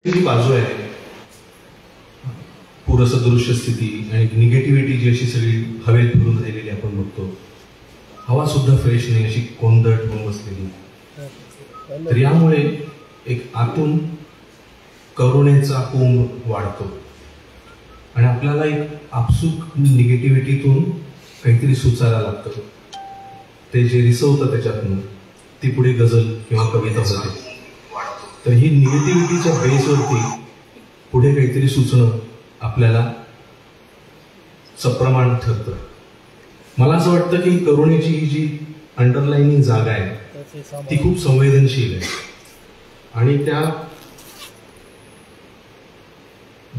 जी बाजू आहे पूरसदृश्य स्थिती आणि निगेटिव्हिटी जी अशी सगळी हवेत फिरून राहिलेली आपण बघतो. हवा सुद्धा फ्रेश नाही, अशी कोंदट होऊन बसलेली. तर यामुळे एक आतून करुणेचा कुंभ वाढतो आणि आपल्याला एक आपसूक निगेटिव्हिटीतून काहीतरी सुचायला लागतं. ते जे रिसवतं त्याच्यातून ती पुढे गझल किंवा कविता होते. तर ही निगेटिव्हिटीच्या बेसवरती पुढे काहीतरी सुचणं आपल्याला सप्रमाण ठरतं. मला असं वाटतं की करुणेची ही जी अंडरलाइनिंग जागा आहे ती खूप संवेदनशील आहे आणि त्या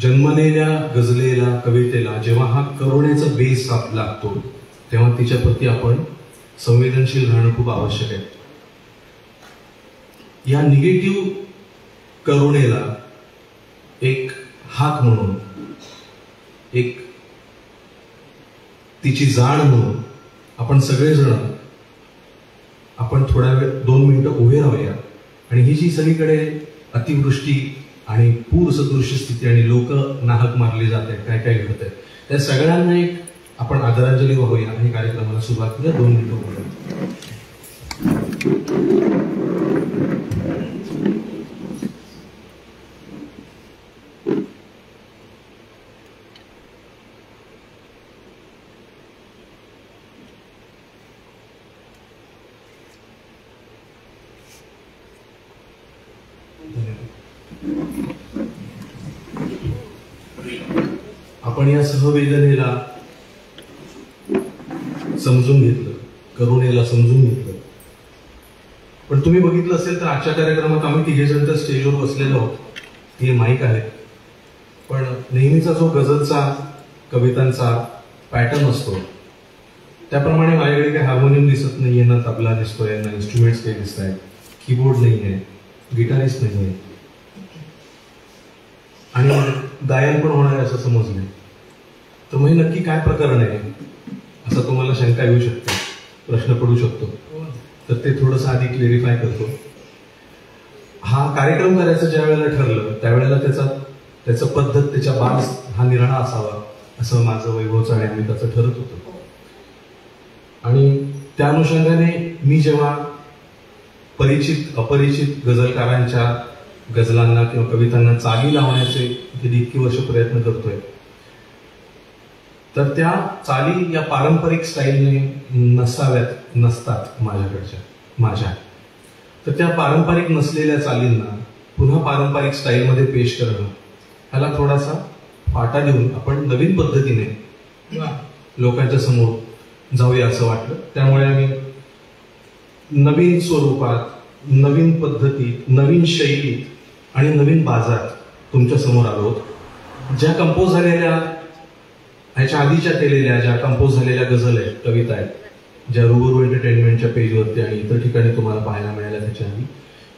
जन्मलेल्या गझलेला कवितेला जेव्हा हा करुणेचा बेस लागतो तेव्हा तिच्याप्रती आपण संवेदनशील राहणं खूप आवश्यक आहे. या निगेटिव्ह करुणेला एक हाक म्हणून, एक तिची जाण म्हणून आपण सगळेजण आपण थोडा वेळ 2 मिनिटं उभे राहूया आणि ही जी सगळीकडे अतिवृष्टी आणि पूर सदृश्य स्थिती आणि लोक नाहक मारली जात आहेत, काय काय घडत आहे, त्या सगळ्यांना एक आपण आदरांजली वाहूया आणि कार्यक्रमाला सुरुवात करूया. 2 मिनिटं उभे राहूया. आपण या सहवेदनेला समजून घेतलं, करुणेला समजून घेतलं. पण तुम्ही बघितलं असेल तर आजच्या कार्यक्रमात आम्ही तिघेजण तर स्टेजवर बसलेलो आहोत. हे माईक आहे, पण नेहमीचा जो गझलचा कवितांचा पॅटर्न असतो त्याप्रमाणे माझ्याकडे काही हार्मोनियम दिसत नाहीये, ना तबला दिसतोय, ना इन्स्ट्रुमेंट्स काही दिसत आहेत, कीबोर्ड नाही आहे, गिटारिस्ट नाही आहे आणि गायन पण होणार आहे असं समजलंय. तर मग नक्की काय प्रकरण आहे असं तुम्हाला शंका येऊ शकते, प्रश्न पडू शकतो. तर ते थोडंसं आधी क्लेरिफाय करतो. हा कार्यक्रम करायचं ज्या वेळेला ठरलं त्यावेळेला त्याचं पद्धत, त्याच्या बाज हा निराळा असावा असं माझं वैभवचं आणि आम्ही त्याचं ठरत होतं. आणि त्या अनुषंगाने मी जेव्हा परिचित अपरिचित गझलकारांच्या गझलांना किंवा कवितांना चाली लावण्याचे गेली इतकी वर्ष प्रयत्न करतोय, तर त्या चाली या पारंपरिक स्टाईलने नसतात माझ्या. तर त्या पारंपरिक नसलेल्या चालींना पुन्हा पारंपरिक स्टाईलमध्ये पेश करणं, ह्याला थोडासा फाटा देऊन आपण नवीन पद्धतीने लोकांच्या समोर जाऊया असं वाटलं. त्यामुळे आम्ही नवीन स्वरूपात, नवीन पद्धतीत, नवीन शैलीत आणि नवीन बाजारात तुमच्या समोर आलो. ज्या कंपोज झालेल्या, ह्याच्या आधीच्या केलेल्या ज्या कंपोज झालेल्या गझल आहेत, कविता आहेत, ज्या रूबरू एंटरटेनमेंटच्या पेजवरती आणि इतर ठिकाणी तुम्हाला पाहायला मिळाल्या त्याच्या आधी,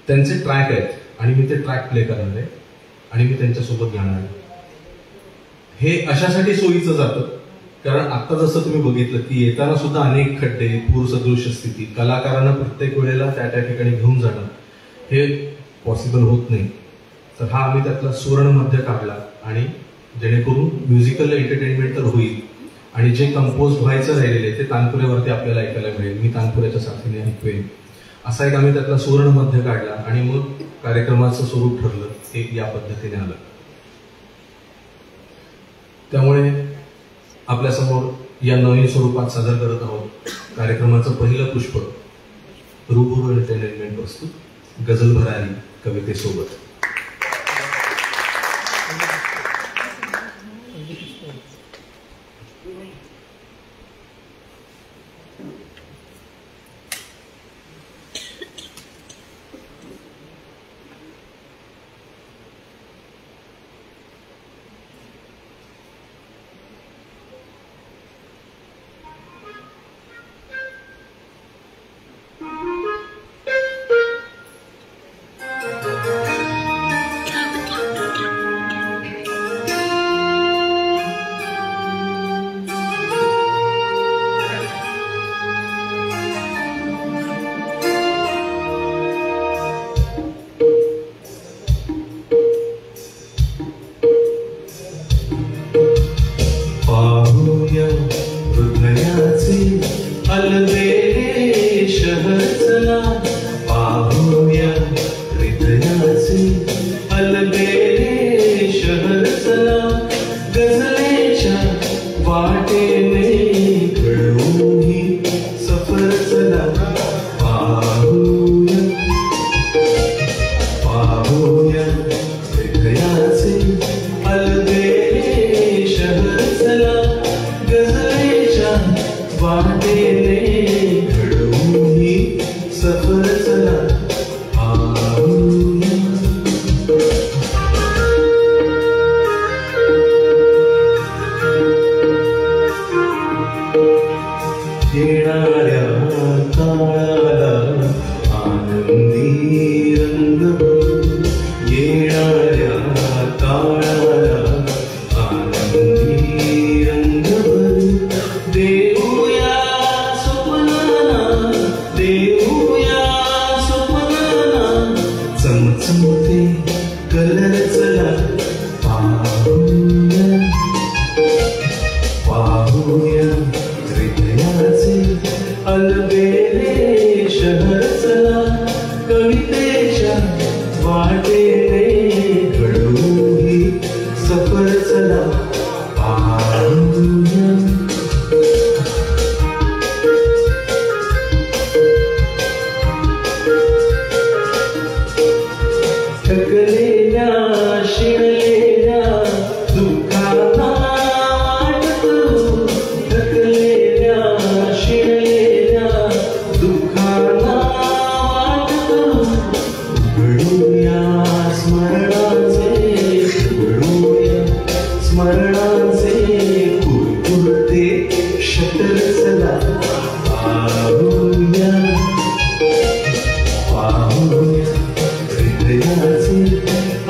त्यांचे ट्रॅक आहेत आणि मी ते ट्रॅक प्ले करणार आहे आणि मी त्यांच्यासोबत गाणार आहे. हे अशासाठी सोयीचं जातं कारण आता जसं तुम्ही बघितलं की येताना सुद्धा अनेक खड्डे, पूर सदृश्य स्थिती, कलाकारांना प्रत्येक वेळेला त्या ठिकाणी घेऊन जाणं हे पॉसिबल होत नाही. तर हा आम्ही त्यातला सुवर्ण मध्य काढला आणि जेणेकरून म्युझिकल एंटरटेनमेंट तर होईल आणि जे कंपोज व्हायचं राहिलेले ते तानपुऱ्यावरती आपल्याला ऐकायला मिळेल, मी तानपुऱ्याच्या साथीने ऐकवेन, असा एक आम्ही त्यातला सुवर्ण मध्य काढला आणि मग कार्यक्रमाचं स्वरूप ठरलं ते या पद्धतीने आलं. त्यामुळे आपल्यासमोर या नवीन स्वरूपात सादर करत आहोत कार्यक्रमाचं पहिलं पुष्प, रूबरू एंटरटेनमेंट प्रस्तुत गझल भरारी कवितेसोबत.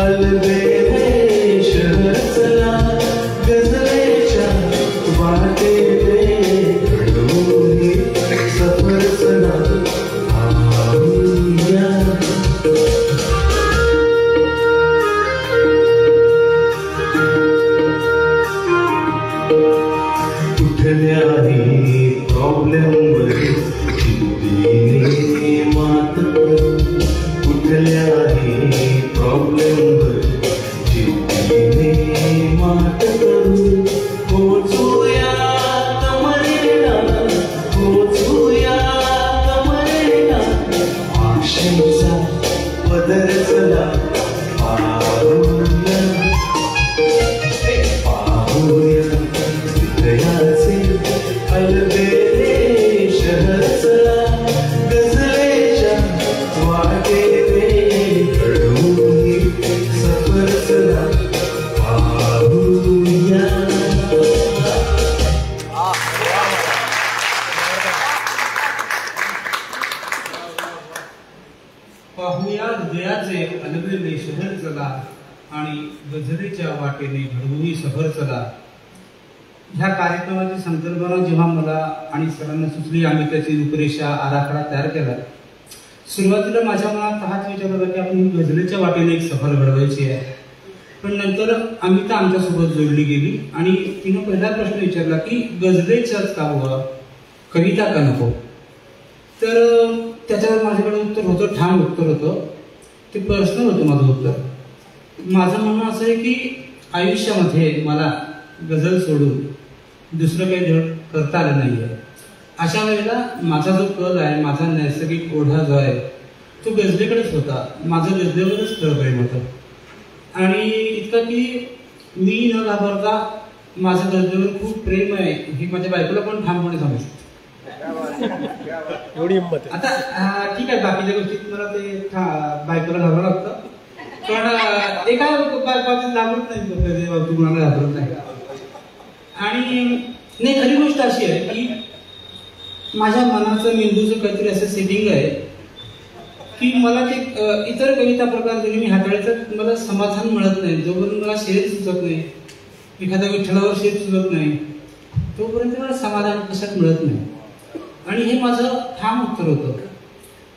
अलबेले शहर चला गजलेच्या वाटेने घडवून सफर चला पाहूया. कुठल्याही प्रॉब्लेमवर चिंतेने मात करू, कुठल्याही प्रॉब्लेमवर चिंतेने मात करू. पोचूया कमरेला, पोचूया कमरेला, आशेचा पदर चला पाहूया. पाहूया हृदयाचे अलबेले शहर चला गजलेच्या वाटेने घडवून सफर चला पाहूया. पाहूया हृदयाचे अलबेले शहर चला आणि गजरेच्या वाटेने घडवून सफर चला. ह्या कार्यक्रमाची संकल्पना जेव्हा मला आणि सरांना सुचली, आम्ही त्याची रूपरेषा आराखडा तयार केला. सुरुवातीला माझ्या मनात हाच विचार होता की आपण गझलेच्या वाटेने एक सफर घडवायची आहे. पण नंतर अमिता आमच्यासोबत जोडली गेली आणि तिनं पहिला प्रश्न विचारला की गझलेच्याच का हवं, कविता का नको. तर त्याच्यावर माझ्याकडे उत्तर होतं, ठाम उत्तर होतं. ते पर्सनल होतं माझं उत्तर. माझं म्हणणं असं आहे की आयुष्यामध्ये मला गझल सोडून दुसरं काही धड करता आलं नाही आहे. अशा वेळेला माझा जो कल आहे, माझा नैसर्गिक ओढा जो आहे तो गझलेकडेच होता. माझं गझलेवरच खरं प्रेम होतं. आणि इतकं की मी न घाबरता माझं गझलेवर खूप प्रेम आहे हे माझ्या बायकोला पण ठामपणे सांगू शकतो. आता ठीक आहे, बाकीच्या गोष्टीत मला ते बायकोला घाबरावं लागतं, पण एका बाबतीत घाबरत नाही, कुणाला घाबरत नाही. आणि नाही, खरी गोष्ट अशी आहे की माझ्या मनाचं मेंदूचं काहीतरी असं सेटिंग आहे की मला ते इतर कविता प्रकार जरी मी हाताळतात मला समाधान मिळत नाही. जोपर्यंत मला शेर सुचत नाही, एखाद्या विठ्ठलावर शेर सुचत नाही, तोपर्यंत मला समाधान कशात मिळत नाही. आणि हे माझं ठाम उत्तर होतं.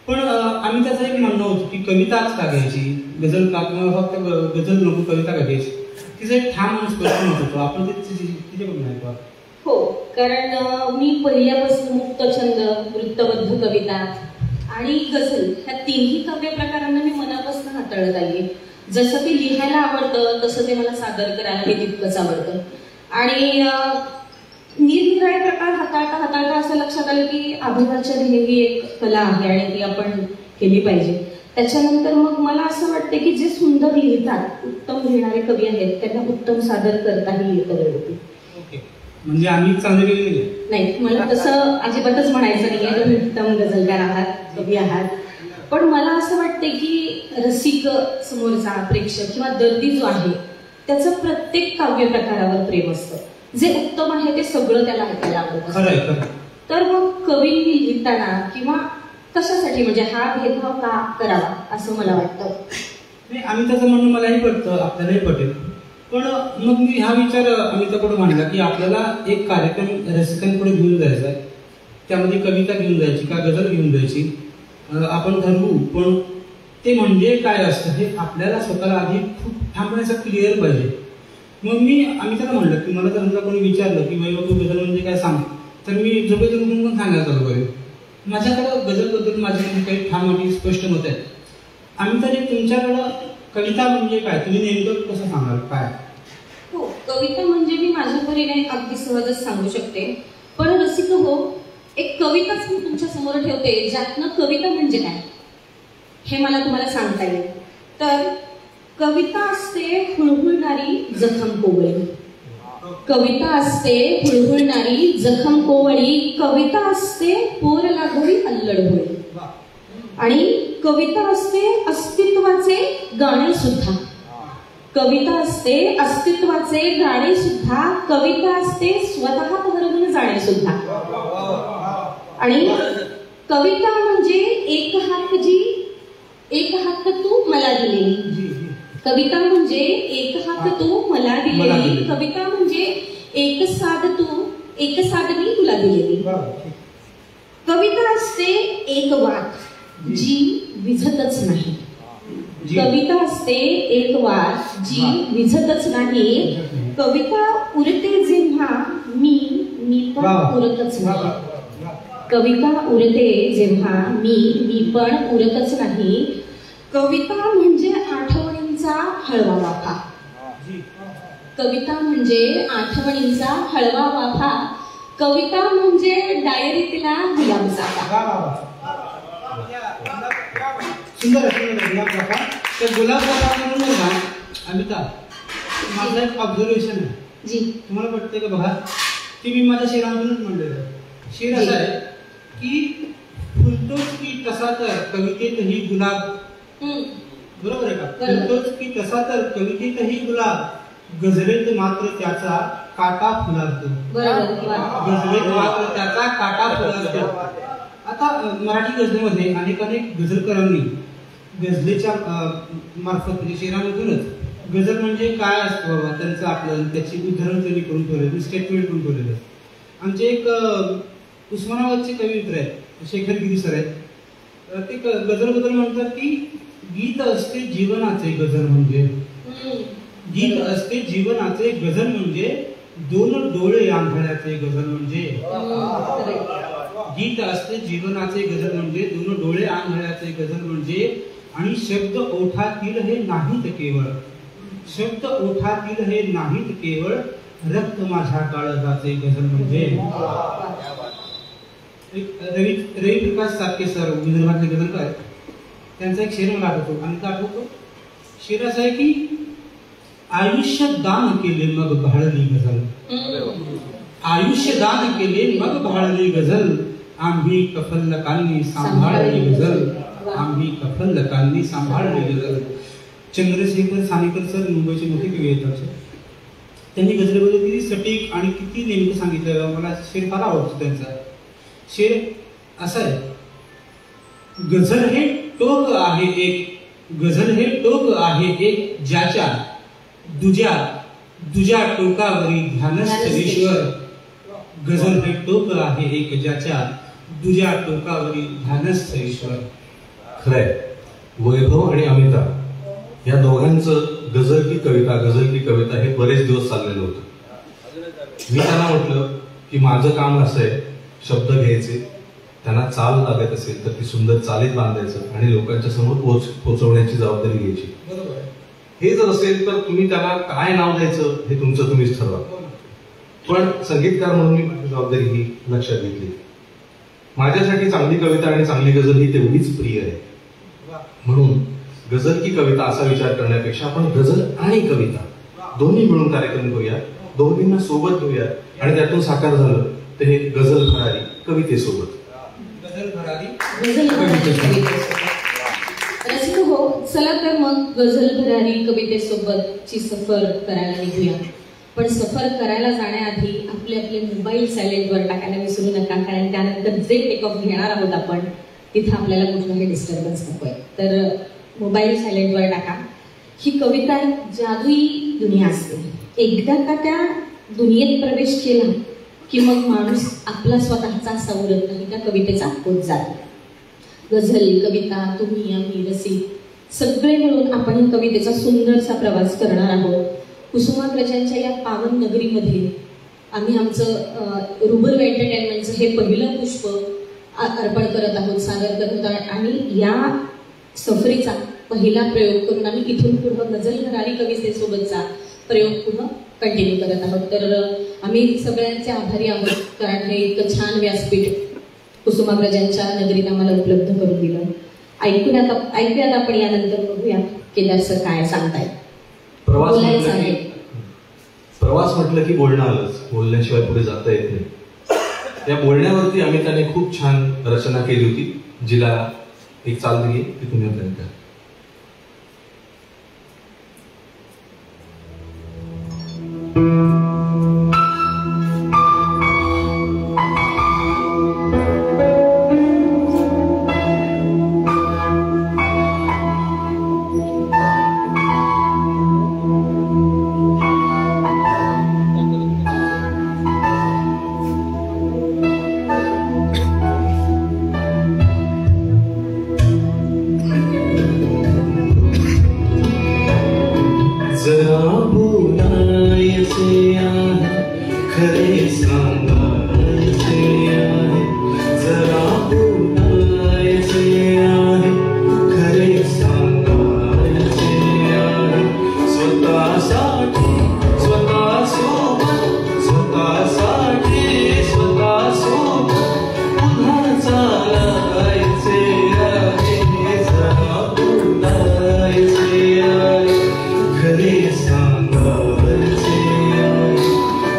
पण आम्ही त्याचं एक म्हणणं होतं की कविताच का घ्यायची, गझल का, किंवा फक्त गझल नको कविता का घ्यायची. तिचं एक ठाम आणि स्पष्ट मत होतं. आपण तिथे बघ नाही का. हो, कारण मी पहिल्यापासून मुक्तछंद, वृत्तबद्ध कविता आणि गझल ह्या तिन्ही काव्य प्रकारांना मी मनापासून हाताळत आली. जसं ते लिहायला आवडतं तसं ते मला सादर करायला हे तितकंच आवडतं. आणि निरनिराळे प्रकार हाताळता हाताळता असं लक्षात आलं की अभिवाचन ही एक कला आहे आणि ती आपण केली पाहिजे. त्याच्यानंतर मग मला असं वाटतं की जे सुंदर लिहितात, उत्तम लिहिणारे कवी आहेत, त्यांना उत्तम सादर करताही येतं. म्हणजे आम्ही चांगले नाही, मला तसं अजिबातच म्हणायचं नाहीये. तुम्ही उत्तम गझलकार आहात, कवी आहात. पण मला असं वाटते की रसिक समोरचा प्रेक्षक किंवा दर्दी जो आहे त्याचं प्रत्येक काव्य प्रकारावर प्रेम असतं. जे उत्तम आहे ते सगळं त्याला ऐकायला आवडत असतं. तर मग कवींनी लिहिताना किंवा कशासाठी, म्हणजे हा भेदभाव का करावा असं मला वाटतं. नाही, आम्ही त्याचं म्हणणं मलाही पटतं, आपल्यालाही पटेल. पण मग मी हा विचार अमितापुढे मांडला की आपल्याला एक कार्यक्रम रसिकांपुढे घेऊन जायचा आहे. त्यामध्ये कविता घेऊन जायची का गझल घेऊन जायची आपण ठरवू. पण ते म्हणजे काय असतं हे आपल्याला स्वतःला आधी खूप ठामपणे क्लिअर पाहिजे. मग आम्ही त्याला म्हणलं की मला जर कोणी विचारलं की बाई तू गझल म्हणजे काय सांग, तर मी झोपेतून पण सांगायला चालू करेन. माझ्याकडं गझलबद्दल माझे काही ठाम आणि स्पष्ट मत आहेत. आम्ही तरी तुमच्याकडं कविता म्हणजे काय, तुम्ही नेमकं कसं सांगाल काय? हो, कविता म्हणजे मी माझ्या परीने अगदी सहजच सांगू शकते. पण रसिक हो, एक कविताच मी तुमच्या समोर ठेवते ज्यातनं कविता म्हणजे काय हे मला तुम्हाला सांगता येईल. तर कविता असते हुळहुळणारी जखम कोवळी, कविता असते हुळहुळणारी जखम कोवळी, कविता असते पोर लागवी अल्लड होळी, आणि कविता असते अस्तित्वाचे गाणे सुद्धा, कविता असते अस्तित्वाचे गाणे सुद्धा, कविता असते स्वतः हरवून जाणे सुद्धा. आणि कविता म्हणजे एक हात तू मला दिलेली, कविता म्हणजे एक हात तू मला दिलेली, कविता म्हणजे एक साध मी तुला दिलेली. कविता असते एक वाट जी विझतच नाही. कविता असते एक वाट जी विझतच नाही. कविता उरते जेव्हा मी पण उरतच नाही. कविता उरते जेव्हा मी पण उरतच नाही. कविता म्हणजे आठवणींचा हळवा वाफा. कविता म्हणजे आठवणींचा हळवा वाफा. कविता म्हणजे डायरीतला गुलाबजाफा. सुंदर गुलाबजाफा. त्या गुलाबजाफा म्हणून बघा अमिता, माझं एक ऑब्झर्वेशन आहे जी, तुम्हाला पटते का बघा, की मी माझ्या शेरामधूनच म्हणलेलं. शेर असा आहे की फुलतोच की तसा तर कवितेतही गुलाब. बरोबर आहे का? फुलतोच की तसा तर कवितेतही गुलाब. गझलेत मात्र त्याचा काटा फुलारतो. गझलेत मात्र त्याचा काटा फुलारतो. आता मराठी गझलेमध्ये अनेक गझलकरांनी गझलेच्या मार्फत म्हणजे शेरामधूनच गझल म्हणजे काय असतं बाबा त्यांचं आपलं त्याची उदाहरण त्यांनी करून ठेवलेलं, स्टेटमेंट करून ठेवलेलं. आमचे एक उस्मानाबादचे कवी मित्र आहेत, शेखर गिरी सर आहेत. ते गझलबद्दल म्हणतात की गीत असते जीवनाचे गझल म्हणजे, गीत असते जीवनाचे गझल म्हणजे, दोन डोळे आंधळ्याचे गझल म्हणजे. गीत असते जीवनाचे गझल म्हणजे, दोन डोळे आंधळ्याचे गझल म्हणजे. आणि शब्द ओठातील हे नाहीत केवळ, शब्द ओठातील हे नाहीत केवळ, रक्त माझ्या काळजाचे गझल म्हणजे. रवी प्रकाश सातके सर विदर्भातले गझलकार, त्यांचा एक शेर मला आठवतो. आणि आठवतो शेर असा आहे की आयुष्य दान केले मग भाळली गझल. आयुष्य दान केले मग भाळली गझल. आम्ही कफल्लकांनी सांभाळली गझल. आम्ही कफल्लकांनी सांभाळली गझल. चंद्रशेखर सानेकर सर मुंबईचे मोठे कवी आहेत. त्यांनी गझलेबद्दल किती सटीक आणि किती नेमकं सांगितलं. मला शेर फार आवडतो त्यांचा. शेर असा आहे, गझल हे टोक आहे एक, गझल हे टोक आहे एक, ज्याच्या दुजा टोकावरी ध्यानस्थ ईश्वर. गझल हे टोक आहे एक, ज्याच्या दुजा टोकावरी ध्यानस्थ ईश्वर. खरंय, वैभव आणि अमिता या दोघांचं गझल की कविता हे बरेच दिवस चाललेलं होतं. मी त्यांना म्हटलं की माझं काम असं आहे, शब्द घ्यायचे, त्यांना चाल लागत असेल तर ती सुंदर चालीत बांधायचं आणि लोकांच्या समोर पोहोचवण्याची जबाबदारी घ्यायची. हे जर असेल तर तुम्ही त्याला काय नाव द्यायचं हे तुमचं तुम्हीच ठरवा. पण संगीतकार म्हणून मी माझी जबाबदारी ही लक्षात घेतली. माझ्यासाठी चांगली कविता आणि चांगली गझल ही तेवढीच प्रिय आहे. म्हणून गझल की कविता असा विचार करण्यापेक्षा आपण गझल आणि कविता दोन्ही मिळून कार्यक्रम करूया, दोन्हींना सोबत घेऊया आणि त्यातून साकार झालं तर हे गझल भरारी कवितेसोबत. रसिक हो, चला तर मग गझल भरारी कवितेसोबतची सफर करायला निघूया. पण सफर करायला जाण्याआधी आपले मोबाईल सायलेंटवर टाकायला विसरू नका, कारण त्यानंतर जे टेक ऑफ घेणार आहोत आपण तिथं आपल्याला कुठलाही डिस्टर्बन्स नकोय. तर मोबाईल सायलेंटवर टाका. ही कविता जादुई दुनिया असते. एकदा का त्या दुनियेत प्रवेश केला की मग माणूस आपला स्वतःचा असा उरत नाही, त्या कवितेचा होत जातो. गझल, कविता, तुम्ही, आम्ही, रसिक सगळे मिळून आपण कवितेचा सुंदरसा प्रवास करणार आहोत. कुसुमाग्रजांच्या या पावन नगरीमध्ये आम्ही आमचं रुबल एंटरटेनमेंटचं हे पहिलं पुष्प अर्पण करत आहोत, सादर करत आहोत. आणि या सफरीचा पहिला प्रयोग करून आम्ही इथून पुढं गझल भरारी कवितेसोबतचा प्रयोग पुन्हा कंटिन्यू करत आहोत. तर आम्ही सगळ्यांचे आभारी आहोत, कारण हे इतकं छान व्यासपीठ कुसुमाग्रजांच्या नगरीत आम्हाला उपलब्ध करून दिलं. ऐकूयात आपण यानंतर बघूया केदार सर काय सांगतायत. प्रवास म्हटलं की बोलणं आलंच, बोलण्याशिवाय पुढे जाता येत नाही. त्या बोलण्यावरती अमिताने खूप छान रचना केली होती, जिला एक चाल दिली ती तुम्ही आपल्याला. खरे सांगायचे आहे जरा बोलायचे आहे खरे सांगायचे आहे स्वतःसाठी स्वतःसोबत स्वतःसाठी स्वतःसोबत पुन्हा चालायचे आहे जरा बोलायचे आहे खरे सांगायचे आहे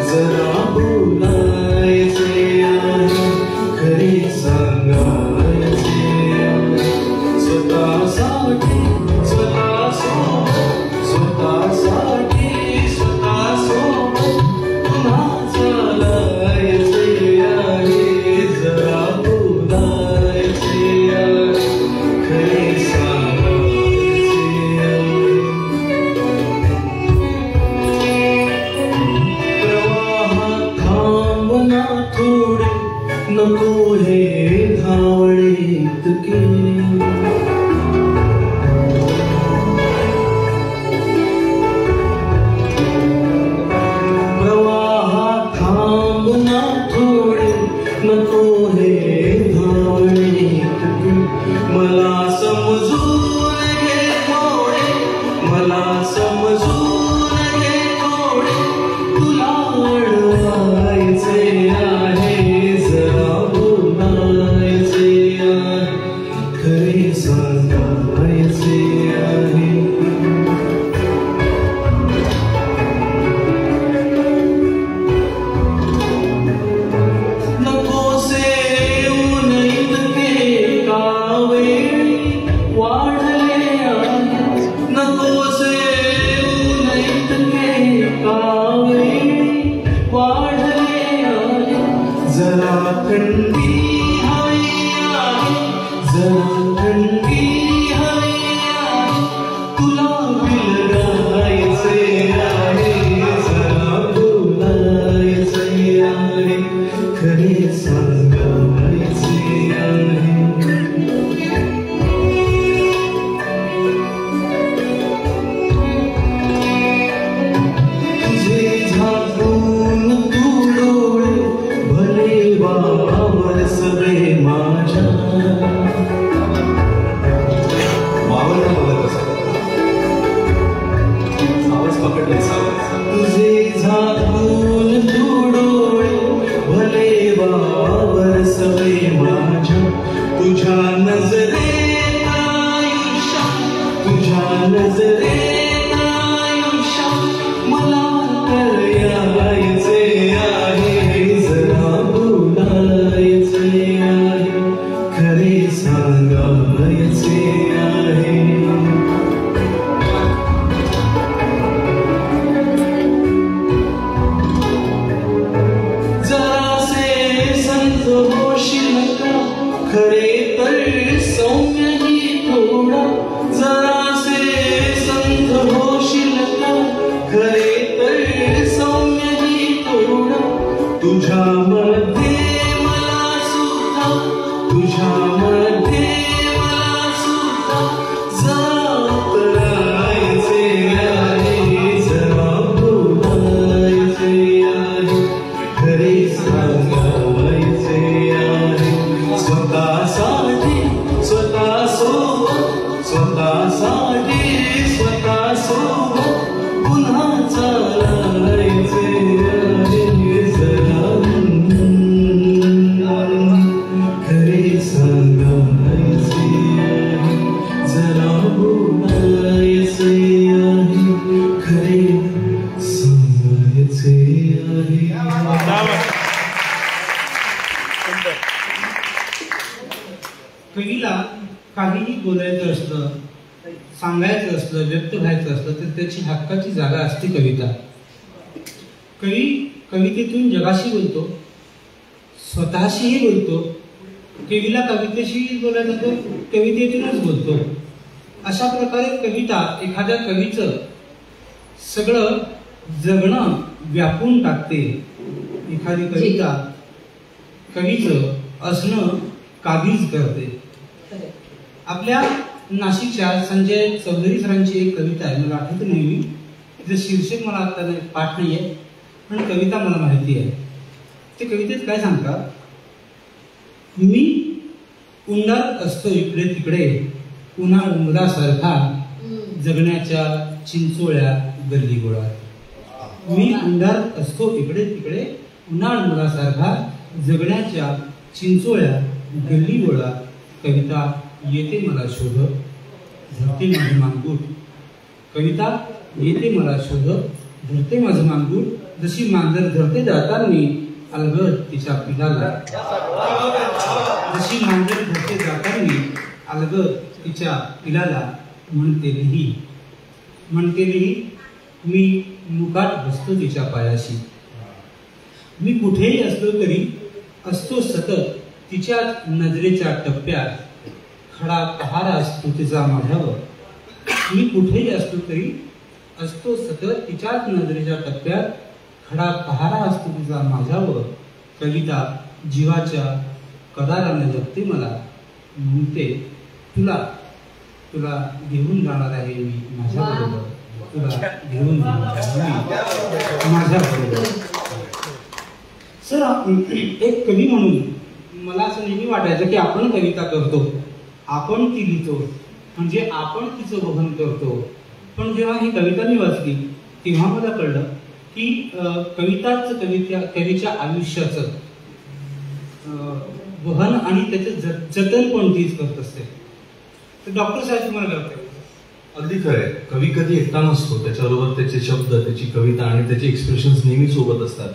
जरा बोलायचे आहे खरे सांगायचे आहे स्वतःसाठी स्वतःसोबत स्वतःसाठी स्वतःसोबत पुन्हा चालायचे आहे जरा बोलायचे आहे खरे सांगायचे आहे प्रवाहात थांबना थोडे नको हे धावणे इतके प्रवाहात थांबना थोडे नको हे धावणे इतके मला समजून घे थोडे मला समजून घे थोडे तुला अडवायचे आहे जरा बोलायचे आहे खरे सांगायचे आहे नकोसे ऊन इतके कावेळी वाढले आहे नकोसे ऊन इतके कावेळी वाढले आहे जरा थंडी हवी आहे जरा थंडी हवी आहे तुला बिलगायचे आहे जरा बोलायचे आहे खरे सांगायचे आहे तुझे झाकून तू डोळे भले वावर सगळे माझ्या वावर बघत असत आवाज पकडले तुझे झाकून तू डोळे भले वावर सगळे माझ्या तुझ्या नजरेत आयुष्य तुझ्या नजरेत आयुष्य मला करायचे आहे जरा बोलायचे आहे खरे सांगायचे आहे जरासे संत होशील का खरे तर सौम्यही थोडा जरासे संत होशील का खरे तर सौम्यही थोडा तुझ्यामध्ये मला सुद्धा तुझ्यामध्ये मला सुद्धा जात राहायचे आहे जरा बोलायचे आहे खरे सांगायचे आहे स्वतःसाठी स्वतःसोबत स्वतःसाठी स्वतःसोबत पुन्हा चालायचे आहे जरा खरे सांगायचे आहे जरा बोलायचे आहे खरे सांगायचे आहे कवीला काहीही बोलायचं असलं सांगायचं असलं व्यक्त व्हायचं असलं तर त्याची हक्काची जागा असते कविता कवी कवितेतून जगाशी बोलतो स्वतःशीही बोलतो कवीला कवितेशी बोलायचं तर कवितेतूनच बोलतो अशा प्रकारे कविता एखाद्या कवीचं सगळं जगणं व्यापून टाकते एखादी कविता कवीचं असणं काबीज करते आपल्या नाशिकच्या संजय चौधरी सरांची एक कविता आहे मला आठवत नाही तिचं शीर्षक मला आता पाठ नाहीये आणि कविता मला माहिती आहे. ते कवितेत काय सांगतात, मी उंडात असतो इकडे तिकडे उन्हा उमरासारखा जगण्याच्या चिंचोळ्या गल्ली गोळात. मी उंडात असतो इकडे तिकडे उन्हा उमरासारखा जगण्याच्या चिंचोळ्या गल्ली गोळात. कविता येते मला शोध धरते माझे मानगूट. कविता येते मला शोध धरते माझे मानगूट. जशी मांजर धरते जातानी अलगद तिच्या पिलाला. जशी मांजर धरते जातानी अलगद तिच्या पिलाला. म्हणतेही मी मुकाट बसतो तिच्या पायाशी. मी कुठेही असलो तरी असतो सतत तिच्या नजरेच्या टप्प्यात. खडा पहारा असतो तिचा माझ्यावर. मी कुठेही असलो तरी असतो सतत तिच्याच नजरेच्या टप्प्यात. खडा पहारा असतो तिचा माझ्यावर. कविता जीवाच्या कदाराने जगते मला. म्हणते तुला तुला घेऊन जाणार आहे मी माझ्याबरोबर. तुला घेऊन जाणार आहे माझ्याबरोबर. सर, एक कवी म्हणून मला असं नेहमी वाटायचं की आपण कविता करतो, आपण ती लिहितो, म्हणजे आपण तिचं वहन करतो. पण जेव्हा ही कविता मी वाचली तेव्हा मला कळलं की कविताच कवीच्या आयुष्याचं वहन आणि त्याचं जतन पण तीच करत असते. तर डॉक्टर साहेब तुम्हाला करते. अगदी खरंय. कवी कधी एकटा नसतो. त्याच्याबरोबर त्याचे शब्द, त्याची कविता आणि त्याचे एक्सप्रेशन्स नेहमी सोबत असतात.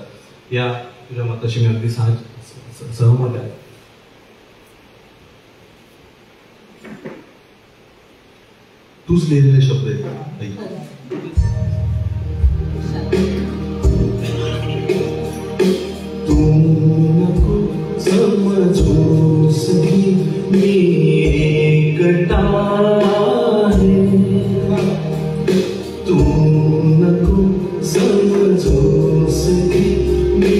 या तुझ्या मताशी मी अगदी सहमत आहे. तूच लिहिलेले शब्द आहेत. तुमको समझोस की मी एकटा है. तुमको समझोस की मी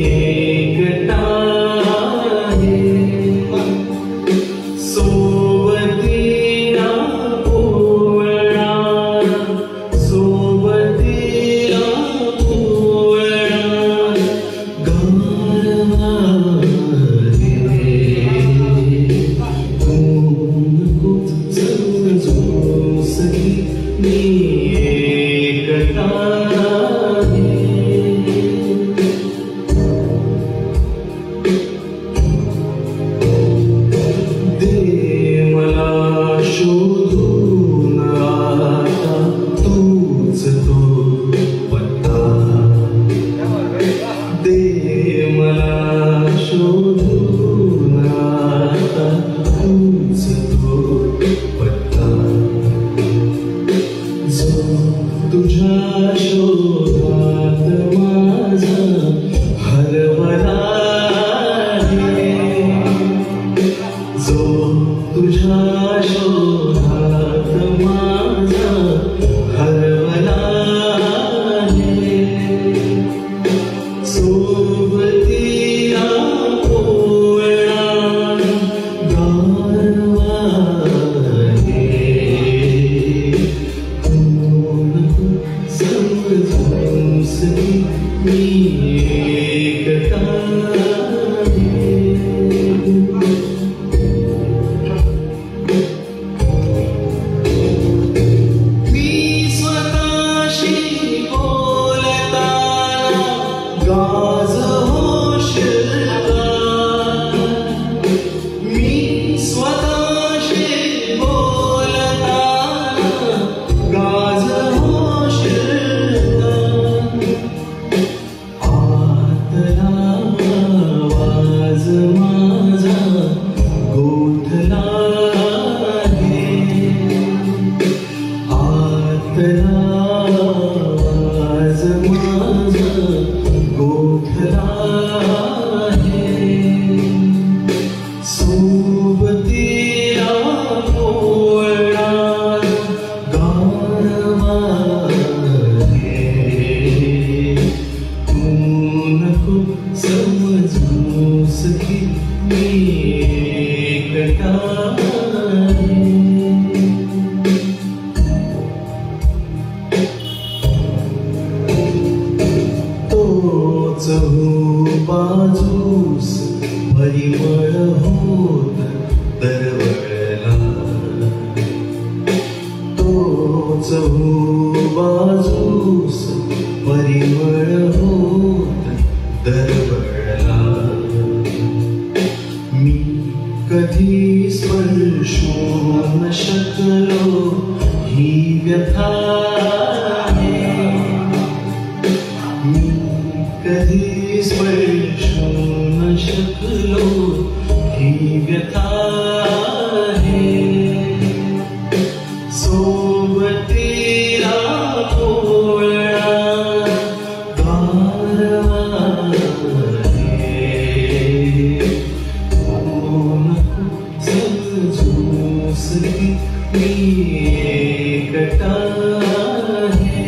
एकटा है. सोबतीला पोळा सोबतीला पोळा गारवा रे. तुमको समझोस की मी एकटा तुझ्या शोधात माझा हरवला आहे. जो तुझ्या शोधात माझा हरवला आहे. सोबतीला पोळा गारवा समझोस की मी एकटा मी स्वतःशी बोलताना गाज होशील. मी स्वतःशी बोलताना गाज समझोस की मी एकटा तो चहू बाजूस परिमळ होत दरवळला, तो चहू बाजूस परिमळ होत दरवळला. मी कधी स्पर्शू न शकलो ही व्यथा आहे, मी कधी स्पर्शू न शकलो ही व्यथा आहे. सोबतीला पोळा गारवा आहे, कोण समजूस मी एकटा आहे.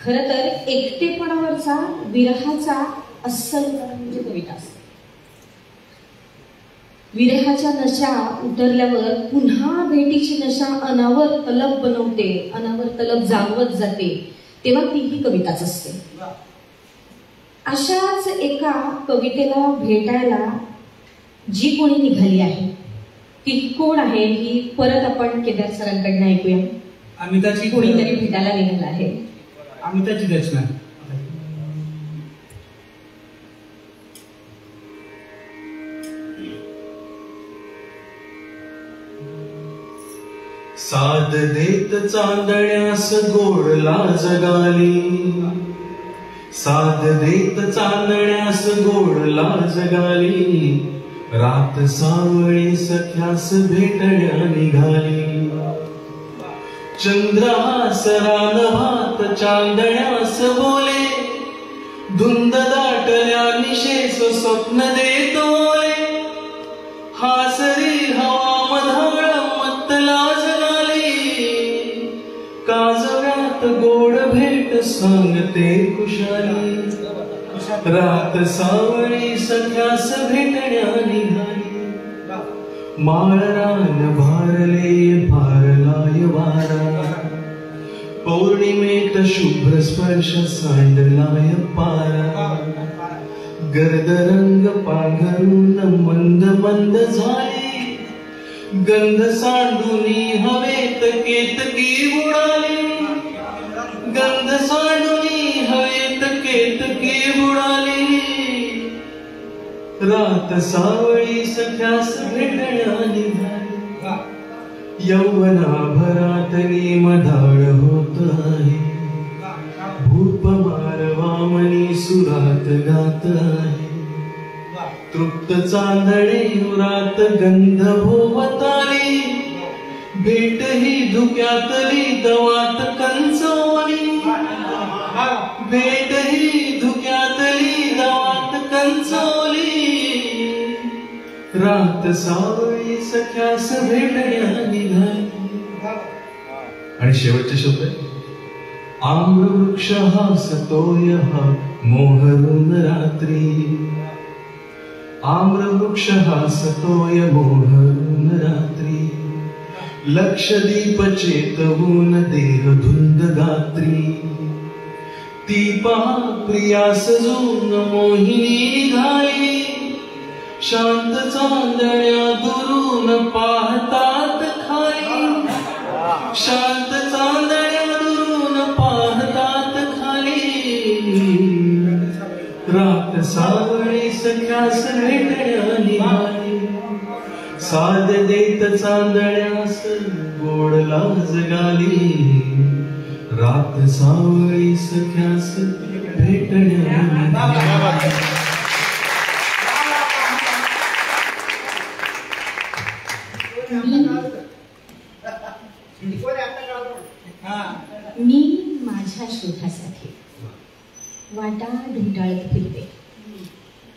खरं तर एकटेपणावरचा विरहाचा अस्सल म्हणजे कविता असते. विरहाच्या नशा उतरल्यावर पुन्हा भेटीची नशा अनावर तलब बनवते, अनावर तलब जागवत जाते, तेव्हा तीही कविताच असते. अशाच एका कवितेला भेटायला जी कोणी निघाली आहे ती कोण आहे ही परत आपण केदार सरांकडनं ऐकूया. अमिताची कोणीतरी भेटायला निघाला आहे. अमिताची रचना. साद देत चांदण्यास गोडला जगाली, साद देत चांदण्यास गोडला जगाली, रात सावळी सख्यास भेटण्या निघाली. चंद्रहास रानभात चांदण्यास बोले, धुंद दाटल्या निशेस स्वप्न देतोय. हासरी हवा मधाळ मत्तला जगाली, काजव्यात गोड भेट सांगते कुशाली. रात सावळी सख्यास भेटण्या निघाली, माळरान भारले भारलाय वारा. पौर्णिमेत शुभ्र स्पर्श सांडलाय पारा. गर्द रंग पांघरून मंद मंद झाली, गंध सांडूनी हवेत केतकी बुडाली. गंध सांडूनी हवेत केतकी बुडाली, रात सावळी सख्यास भेटण्या निघाली. यौवना भरातली मधाळ होत आहे, भूप मारवामनी सुरात गात आहे. तृप्त चांदणे उरात गंध भोवताली, भेट ही धुक्यातली दवात कंचोली. भेट ही धुक्यातली दवात कंचोली, रात सावळी सख्यास भेटण्या निघाली. आणि शेवटचे शब्द आम्रवृक्ष हासतोय हा मोहरून रात्री, आम्रवृक्ष हासतोय मोहरून रात्री, लक्षदीप चेतवून देह धुंद गात्री, ती पहा प्रिया सजून मोहिनी घाई, शांत चांदण्या दुरून पाहतात खाली, शांत चांदण्या दुरून पाहतात खाली, रात सावळी सख्यास भेटण्या निघाली, साध देत चांदण्यास गोड लाज गाली, रात सावळी सख्यास भेटण्या निघाली. मी माझ्या शोधासाठी वाटा ढुंडाळत फिरते,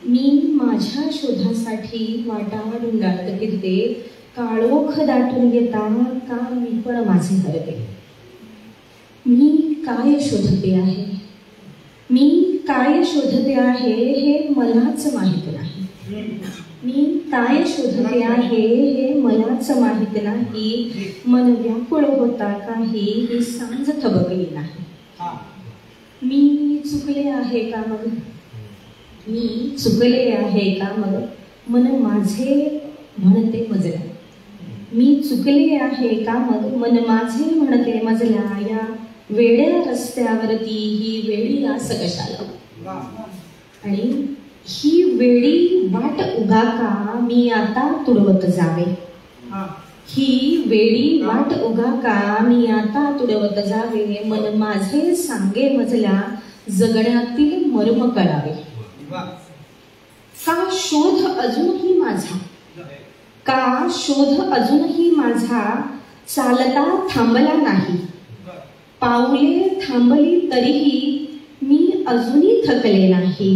मी माझ्या शोधासाठी वाटा ढुंडाळत फिरते, काळोख दाटून येता का मी पण माझे हरते. मी काय शोधते आहे, मी काय शोधते आहे हे मलाच माहित नाही, मी काय शोधते आहे हे मलाच माहित नाही, मन व्याकुळ होता काही ही सांज थबकली नाही. मी चुकले आहे का मग, मी चुकले आहे का मग, मन माझे म्हणते मजला, मी चुकले आहे का मग, मन माझे म्हणते मजला, या वेड्या रस्त्यावरती ही वेळी आस कशाला, आणि ही वेळी वाट उगा का मी आता तुडवत जावे, ही वेळी वाट उगा का मी आता तुडवत जावे, मन माझे सांगे मजला जगण्यातील मर्म कळावे. का शोध अजूनही माझा, का शोध अजूनही माझा चालता थांबला नाही, पाऊले थांबली तरीही मी अजूनही थकले नाही,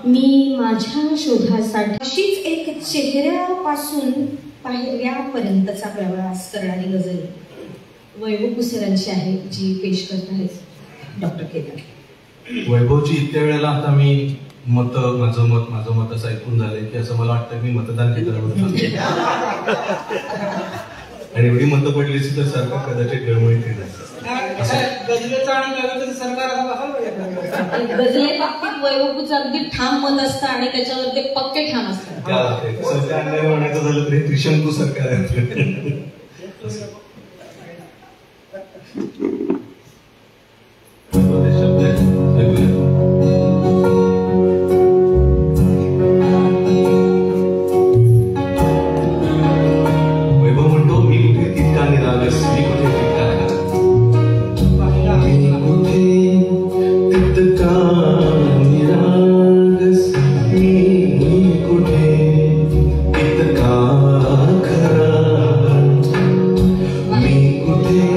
मी माझ्या शोधासाठी. अशीच एक चेहऱ्यापासून पायऱ्यापर्यंतचा प्रवास करणारी गझल वैभव कुसरांची आहे, जी पेश करत आहेत डॉक्टर केदार. वैभवची इतक्या वेळेला आता मी माझं मत असं ऐकून झालंय की असं मला वाटतं मी मतदान केंद्रावर आणि एवढी मतं पडली तर सरकार कदाचित गळमळीत गझले बाबतीत वैभवचं अगदी ठाम मत असतं आणि त्याच्यावर ते पक्के ठाम असतात. सरकार नाही म्हणायचं झालं तरी त्रिशंकू सरकार आहे. वैभव म्हणतो मी कुठे तितका निरागस, मी कुठे तितका मी कुठे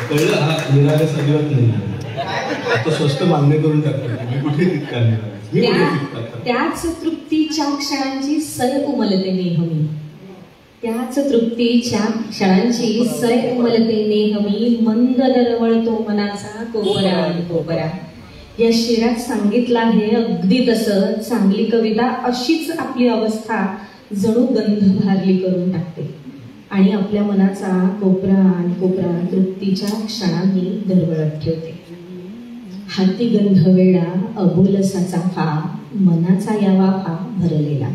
कळलं? हा निरागस अजिबात नाही. तो स्वस्त मान्य करून टाकतो. मी कुठे तितका निरागस, मी कुठे तितका. त्याच तृप्तीच्या क्षणांची सय उमलते नेहमी. त्याच तृप्तीच्या क्षणांची सय उमलते नेहमी. मंद दरवळतो मनाचा कोपरा आणि कोपरा. या शिरात सांगितलं आहे अगदी तसं. चांगली कविता अशीच आपली अवस्था जणू गंध भारली करून टाकते आणि आपल्या मनाचा कोपरा आणि कोपरा तृप्तीच्या क्षणांनी दरवळत ठेवते. हाती गंध वेडा अबोलसाचा फा मनाचा यावा फा भरलेला.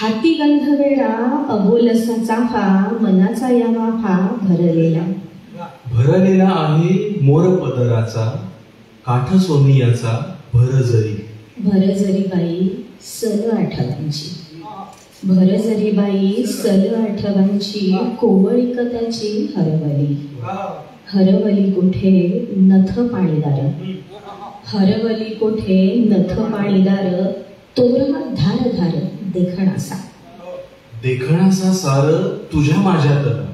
हाती गंध वेडा अबोलसाचा फा मनाचा यावा फा भरलेला. भरलेला आहे मोर पदराचा काठ सोनियाचा भरजरी. भरजरी बाई सल आठवांची. भरजरी बाई सल आठवांची कोवळी कथाची हरवली. हरवली कोठे नथ पाणीदार. हरवली कोठे नथ पाणीदार. तोरा धार धार देखणासा. देखणासा सार तुझ्या माझ्यातला.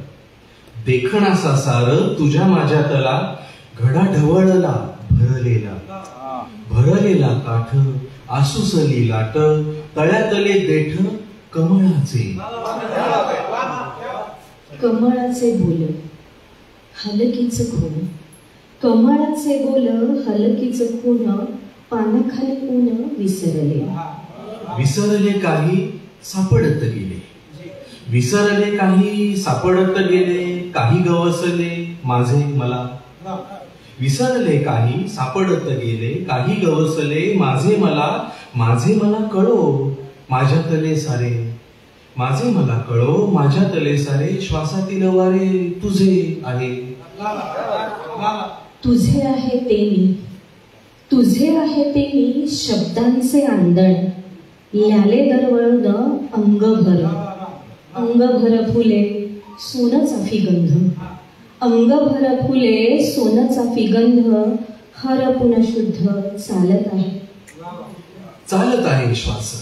देखणासा सार तुझ्या माझ्यातला. घडा ढवळला भरलेला. भरलेला काठ आसुसली लाट. तळ्यातले देठ कमळाचे. कमळाचे बोल हलकीच खून. कमळाचे बोल हलकीच खून. पानाखाली ऊन विसरले. विसरले काही सापडत गेले. विसरले काही सापडत गेले. काही गवसले माझे मला. विसरले काही सापडत गेले. काही गवसले माझे मला. माझे मला कळो माझ्यातले सारे. माझे मला कळो माझ्यातले सारे. श्वासातील वारे तुझे आहे. तुझे आहे ते मी. तुझे आहे ते मी शब्दांचे आंदण. ल्याले दरवळण अंगभर. अंगभर फुले सोनचाफी गंध. अंगभर फुले सोनचाफी गंध. हरपुन शुद्ध चालत आहे. चालत आहे श्वास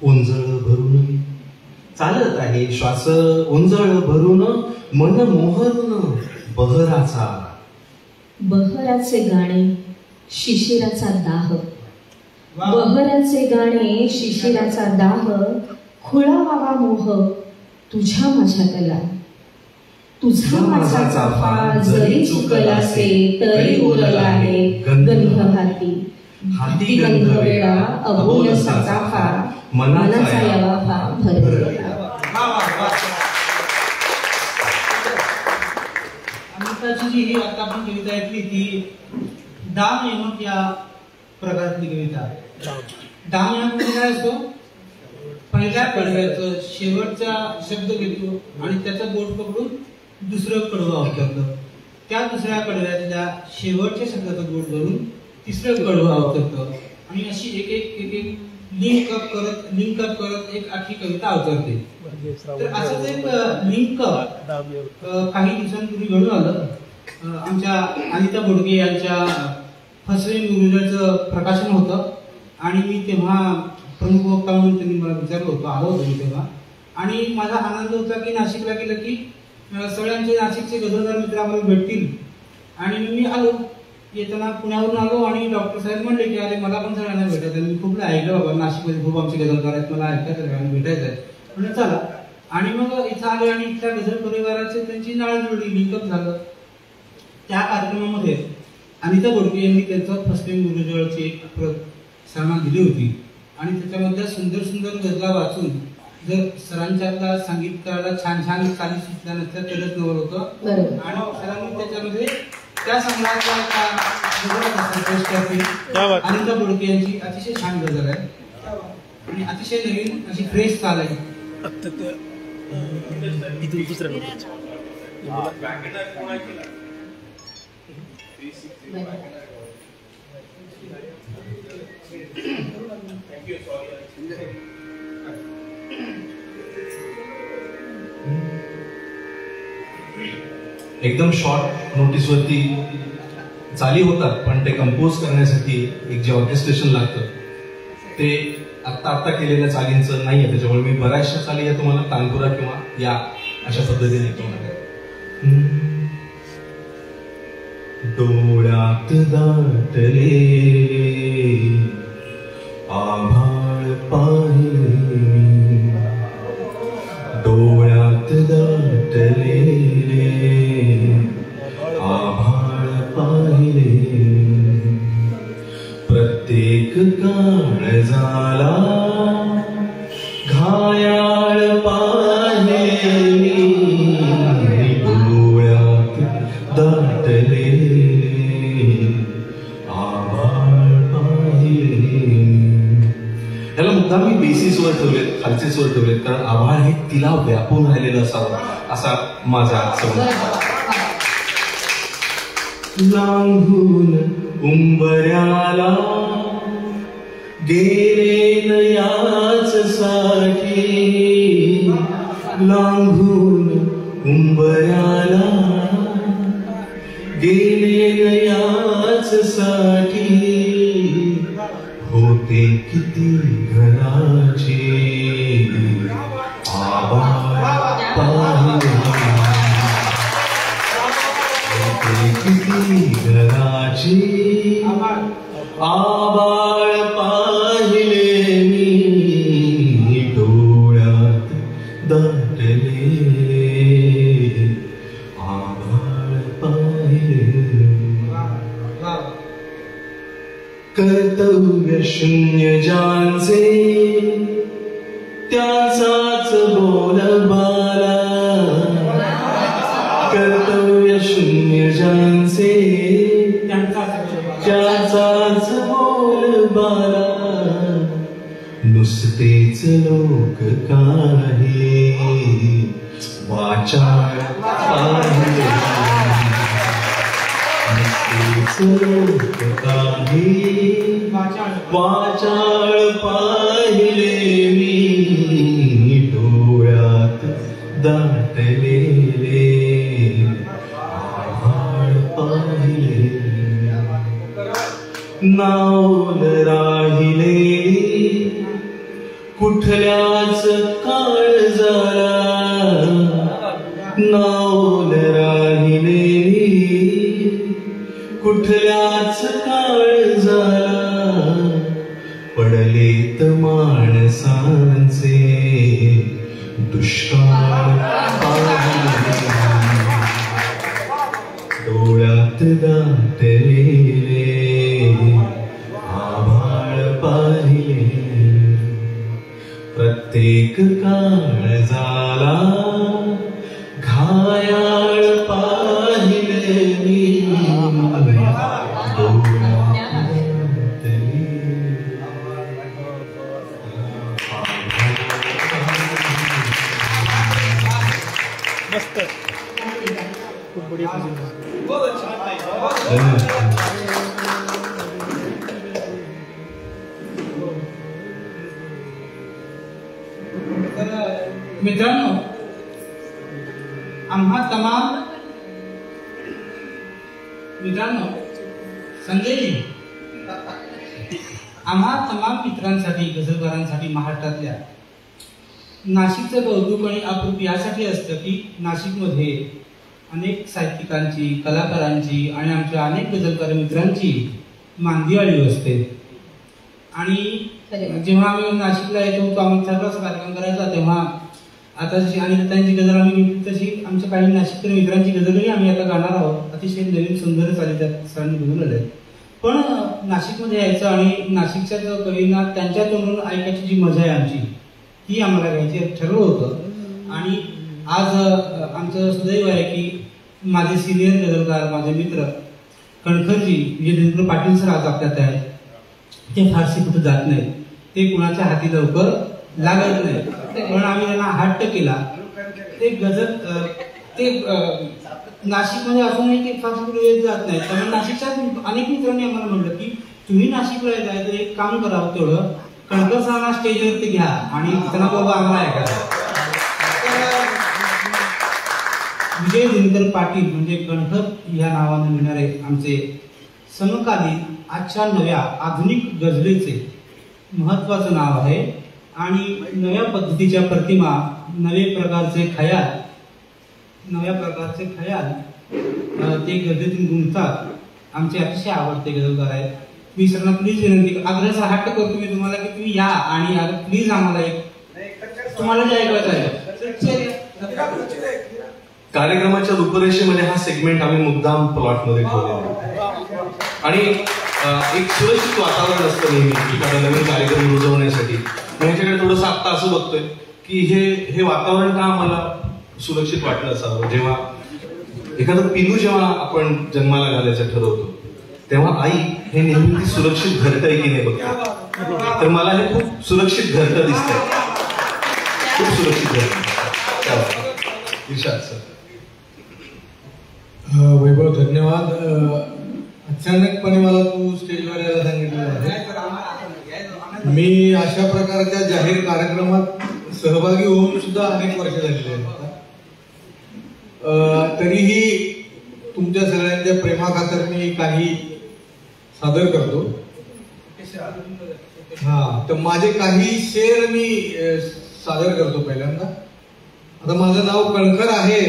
ओंजळ भरून. चालत आहे श्वास ओंजळ भरून. मन मोहरून बहराचा. बहराचे गाणे शिशिराचा दाह. बहराचे गाणे शिशिराचा दाह. खुळावावा मोह तुझ्या माझ्यातला. तुझा माझा चाफा जरी चुकलासे तरी उरला आहे गंध हाती. हाती गंध वेळा अबोलसाचा फा मनाचा यावा फा भरलेला. आत्ताची जी ही आता आपण कविता ऐकली ती डाम यमक या प्रकारातली कविता. डाम यमक म्हणजे काय असतो? पहिल्या कडव्याचं शेवटचा शब्द घेतो आणि त्याचा बोट पकडून दुसरं कडवं अवतरतं. त्या दुसऱ्या कडव्यातल्या शेवटच्या शब्दाचं बोट धरून तिसरं कडवं अवतरतं आणि अशी एक एक लिंक अप करत एक आखी कविता अवतरते. तर असंच एक लिंक काही दिवसांपूर्वी घडून आलं. आमच्या अनिता बोडके यांच्या फसवे गुरुजाचं प्रकाशन होतं आणि मी तेव्हा प्रमुख वक्ता म्हणून त्यांनी मला विचारलं होतं, आलो होतो मी तेव्हा. आणि माझा आनंद होता की नाशिकला गेलं की सगळ्यांचे नाशिकचे गजलदार मित्र आम्हाला भेटतील. आणि मी आलो, येताना पुण्यावरून आलो आणि डॉक्टर साहेब म्हणले की अरे मला पण सगळ्यांना भेटायचं आहे. मी खूप ऐकलं बाबा नाशिकमध्ये खूप आमचे गजलदार आहेत, मला ऐकायचं सगळ्यांना भेटायचं आहे. म्हणजे चला. आणि मग इथं आले आणि इथल्या गझल परिवाराचे त्यांची नाळ जोडली, लिंकअप झालं. त्या कार्यक्रमामध्ये अनिता बोडके यांनी त्यांचं फसवे गुरुजवळची एक सन्मान दिली होती आणि त्याच्यामध्ये सुंदर सुंदर गजला वाचून जर सरांच्या संगीतकाराला छान छान चाली सुचल्या नसल्या तरच नवल होतं. आणि सरांनी त्याच्यामध्ये त्या संग्रहाचा अनिता बोडके यांची अतिशय छान गजल आहे आणि अतिशय नवीन अशी फ्रेश चाल आहे. एकदम शॉर्ट नोटीसवरती चाली होतात, पण ते कंपोज करण्यासाठी एक जे ऑर्केस्ट्रेशन लागतं ते आत्ता केलेल्या चालींचं नाही आहे. त्याच्यामुळे मी बऱ्याचशा चाली या तुम्हाला तानपुरा किंवा या अशा पद्धतीने डोळ्यात दाटले आभाळ पाहिले, डोळ्यात दाटले आभाळ पाहिले, प्रत्येक काळ झाला घायाळ पाहिले, डोळ्यात दाटले आभाळ पाहिले. याला मुद्दा मी बेसिसवर ठेवलेत, खालचे स्वर ठेवलेत, कारण आभाळ हे तिला व्यापून राहिलेलं असावं असा माझा समज. लांघून उंबऱ्याला गेले याच साठी, लांघून उंबऱ्याला गेले याच साठी, होते किती घराचे आभाळ पाहिले, किती घराची आभाळ पाहिले मी, डोळ्यात दाटले आभाळ पाहिले. कर्तव्य शून्य ज्यांचे त्याचाच बोलबाला, कर्तव्य शून्य ज्यांचे त्याचाच बोलबाला, नुसतेच लोक काही वाचाळ पाहिले, नुसतेच लोक काही वाचाळ पाहिले मी, डोळ्यात दाटलेले आभाळ पाहिले, नावल राहिले कुठल्याच काळजाला, नावल राहिले कुठल्याच काळजाला, पडलेत माणसांचे दुष्काळ पाहिले, डोळ्यात दाटलेले आभाळ पाहिले, प्रत्येक काळ झाला घायाळ पाहिले मित्रांनो, संजयजी, आम्हा तमाम मित्रांसाठी, गझलकारांसाठी महाराष्ट्रातल्या नाशिकचं कौतुक आणि अप्रूप यासाठी असतं की नाशिकमध्ये अनेक साहित्यिकांची, कलाकारांची आणि आमच्या अनेक गझलकार मित्रांची मांदियाळी असते. आणि जेव्हा आम्ही नाशिकला येतो, आम्ही सर्वच कार्यक्रम करायचा, तेव्हा आता जशी अनितांची गझल आम्ही तशी आमच्या काही नाशिककर मित्रांची गझलही आम्ही आता गाणार आहोत. अतिशय नवीन सुंदर चाली त्या सरांनी बनवून आले. पण नाशिकमध्ये यायचं आणि नाशिकच्या कवींना त्यांच्या तोंडून ऐकायची जी मजा आहे आमची, ती आम्हाला घ्यायची ठरवलं होतं. आणि आज आमचं सुदैव आहे की माझे सिनियर गझलकार, माझे मित्र कणखरजी विजयेंद्र पाटील सर आज आपल्यात आहेत. ते फारसे कुठे जात नाहीत, ते कुणाच्या हाती लवकर लागत नाही, पण आम्ही त्यांना हट्ट केला. ते गझल ते नाशिकमध्ये असं नाही की फारसे कुठे येत जात नाही. त्यामुळे नाशिकच्या अनेक मित्रांनी आम्हाला म्हटलं की तुम्ही नाशिकला येत आहे तर एक काम करावं, तेवढं कणकर सरांना स्टेजवरती घ्या आणि त्यांना बाबा आम्हाला ऐकायचं. विजय दिनकर पाटील म्हणजे कणकर या नावाने मिळणारे आमचे समकालीन आजच्या नव्या आधुनिक गझलेचे महत्वाचं नाव आहे. आणि नव्या पद्धतीच्या प्रतिमा, नवे प्रकारचे खयाल ते गझलेतून गुंततात. आमचे अतिशय आवडते गझलकार आहेत. मी सरांना प्लीज विनंती, आग्रह हट्ट करतो मी तुम्हाला की तुम्ही या आणि प्लीज आम्हाला एक तुम्हाला जे ऐकायचं आहे. कार्यक्रमाच्या रूपरेषेमध्ये हा सेगमेंट आम्ही मुद्दाम प्लॉटमध्ये ठेवलेला आहे. आणि एक सुरक्षित वातावरण असतं नेहमी एखादा नवीन कार्यक्रम रुजवण्यासाठी. ह्याच्याकडे थोडंसं आत्ता असं बघतोय की हे वातावरण का आम्हाला सुरक्षित वाटलं असावं. जेव्हा एखादं पिलू जेव्हा आपण जन्माला घालायचं ठरवतो, तेव्हा आई हे नेहमी ती सुरक्षित घरटं की नाही बघतो. तर मला हे खूप सुरक्षित घरटं दिसतंय, खूप सुरक्षित घरटं. इर्शाद सर. वैभव, धन्यवाद. अचानकपणे मला तू स्टेजवर यायला सांगितलं आहे. मी अशा प्रकारच्या जाहीर कार्यक्रमात सहभागी होऊन सुद्धा अनेक वर्ष झालेली आहेत. तरीही तुमच्या सगळ्यांच्या प्रेमाखातर मी काही सादर करतो. तर माझे काही शेर मी सादर करतो पहिल्यांदा. आता माझं नाव कणकर आहे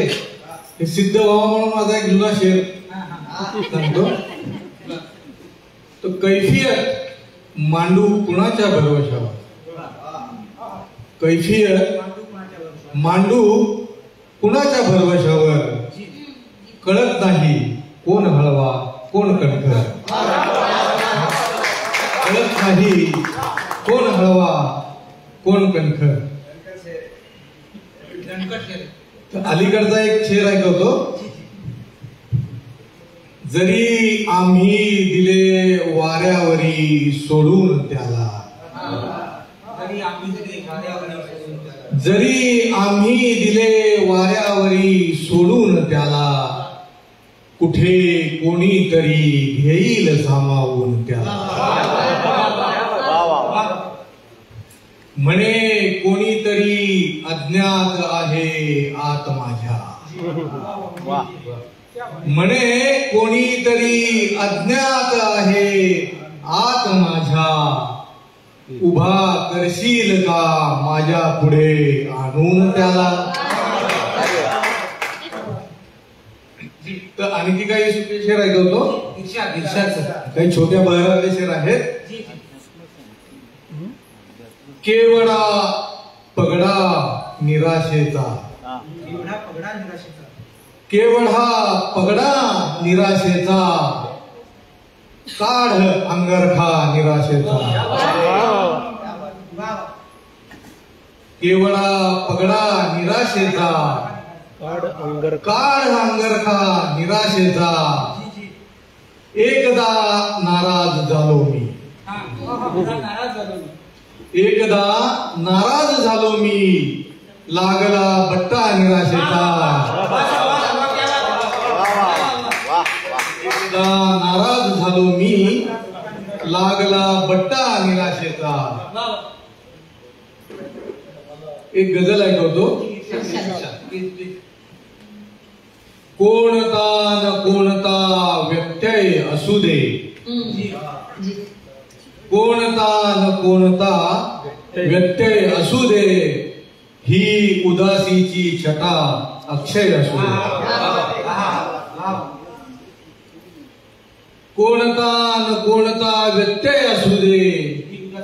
हे सिद्ध व्हावं म्हणून माझा एक जुना शेर सांगतो. तो कैफियत मांडू कुणाच्या भरवशावर, कैफियत मांडू कुणाच्या भरवशावर, कळत नाही कोण हळवा कोण कणखर, कळत नाही कोण हळवा कोण कणखर. अलीकडचा एक शेर ऐकवतो. जरी आम्ही दिले वाऱ्यावरी सोडून त्याला, जरी आम्ही दिले वाऱ्यावरी सोडून त्याला, कुठे कोणीतरी घेईल सामावून त्याला. म्हणे कोणीतरी अज्ञात आहे आत माझ्या, म्हणे कोणीतरी अज्ञात आहे आत माझ्या, उभा करशील का माझ्या पुढे आणून त्याला. तर आणखी काही सुटे शेर ऐकवतो. काही छोट्या बहरातले शेर आहेत. केवडा पगडा निराशेचा, केवढा पगडा निराशेचा, काढ अंगरखा निराशेचा. केवढा पगडा निराशेचा, काढ अंगरखा निराशेचा. एकदा नाराज झालो मी, एकदा नाराज झालो मी, लागला बट्टा निराशेचा. नाराज झालो मी, लागला बट्टा निराशेचा. एक गझल ऐकवतो. कोणता न कोणता व्यत्यय असू दे, कोणता न कोणता व्यत्यय असू दे, ही उदासीची छटा अक्षय असू दे. कोणता न कोणता व्यत्यय असू दे,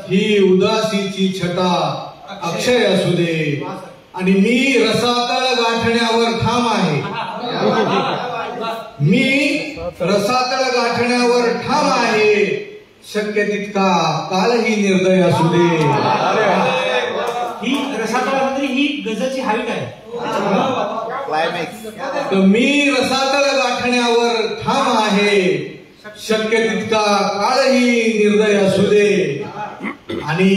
ही उदासीची छटा अक्षय असू दे. आणि मी रसातळ गाठण्यावर ठाम आहे, मी रसातळ गाठण्यावर ठाम आहे. शक्य तितका कालही निर्दय असू दे. ही रसातळामध्ये ही गझलची हावी काय तर मी रसातळ गाठण्यावर ठाम आहे, शक्य तितका कालही निर्दय असू दे. आणि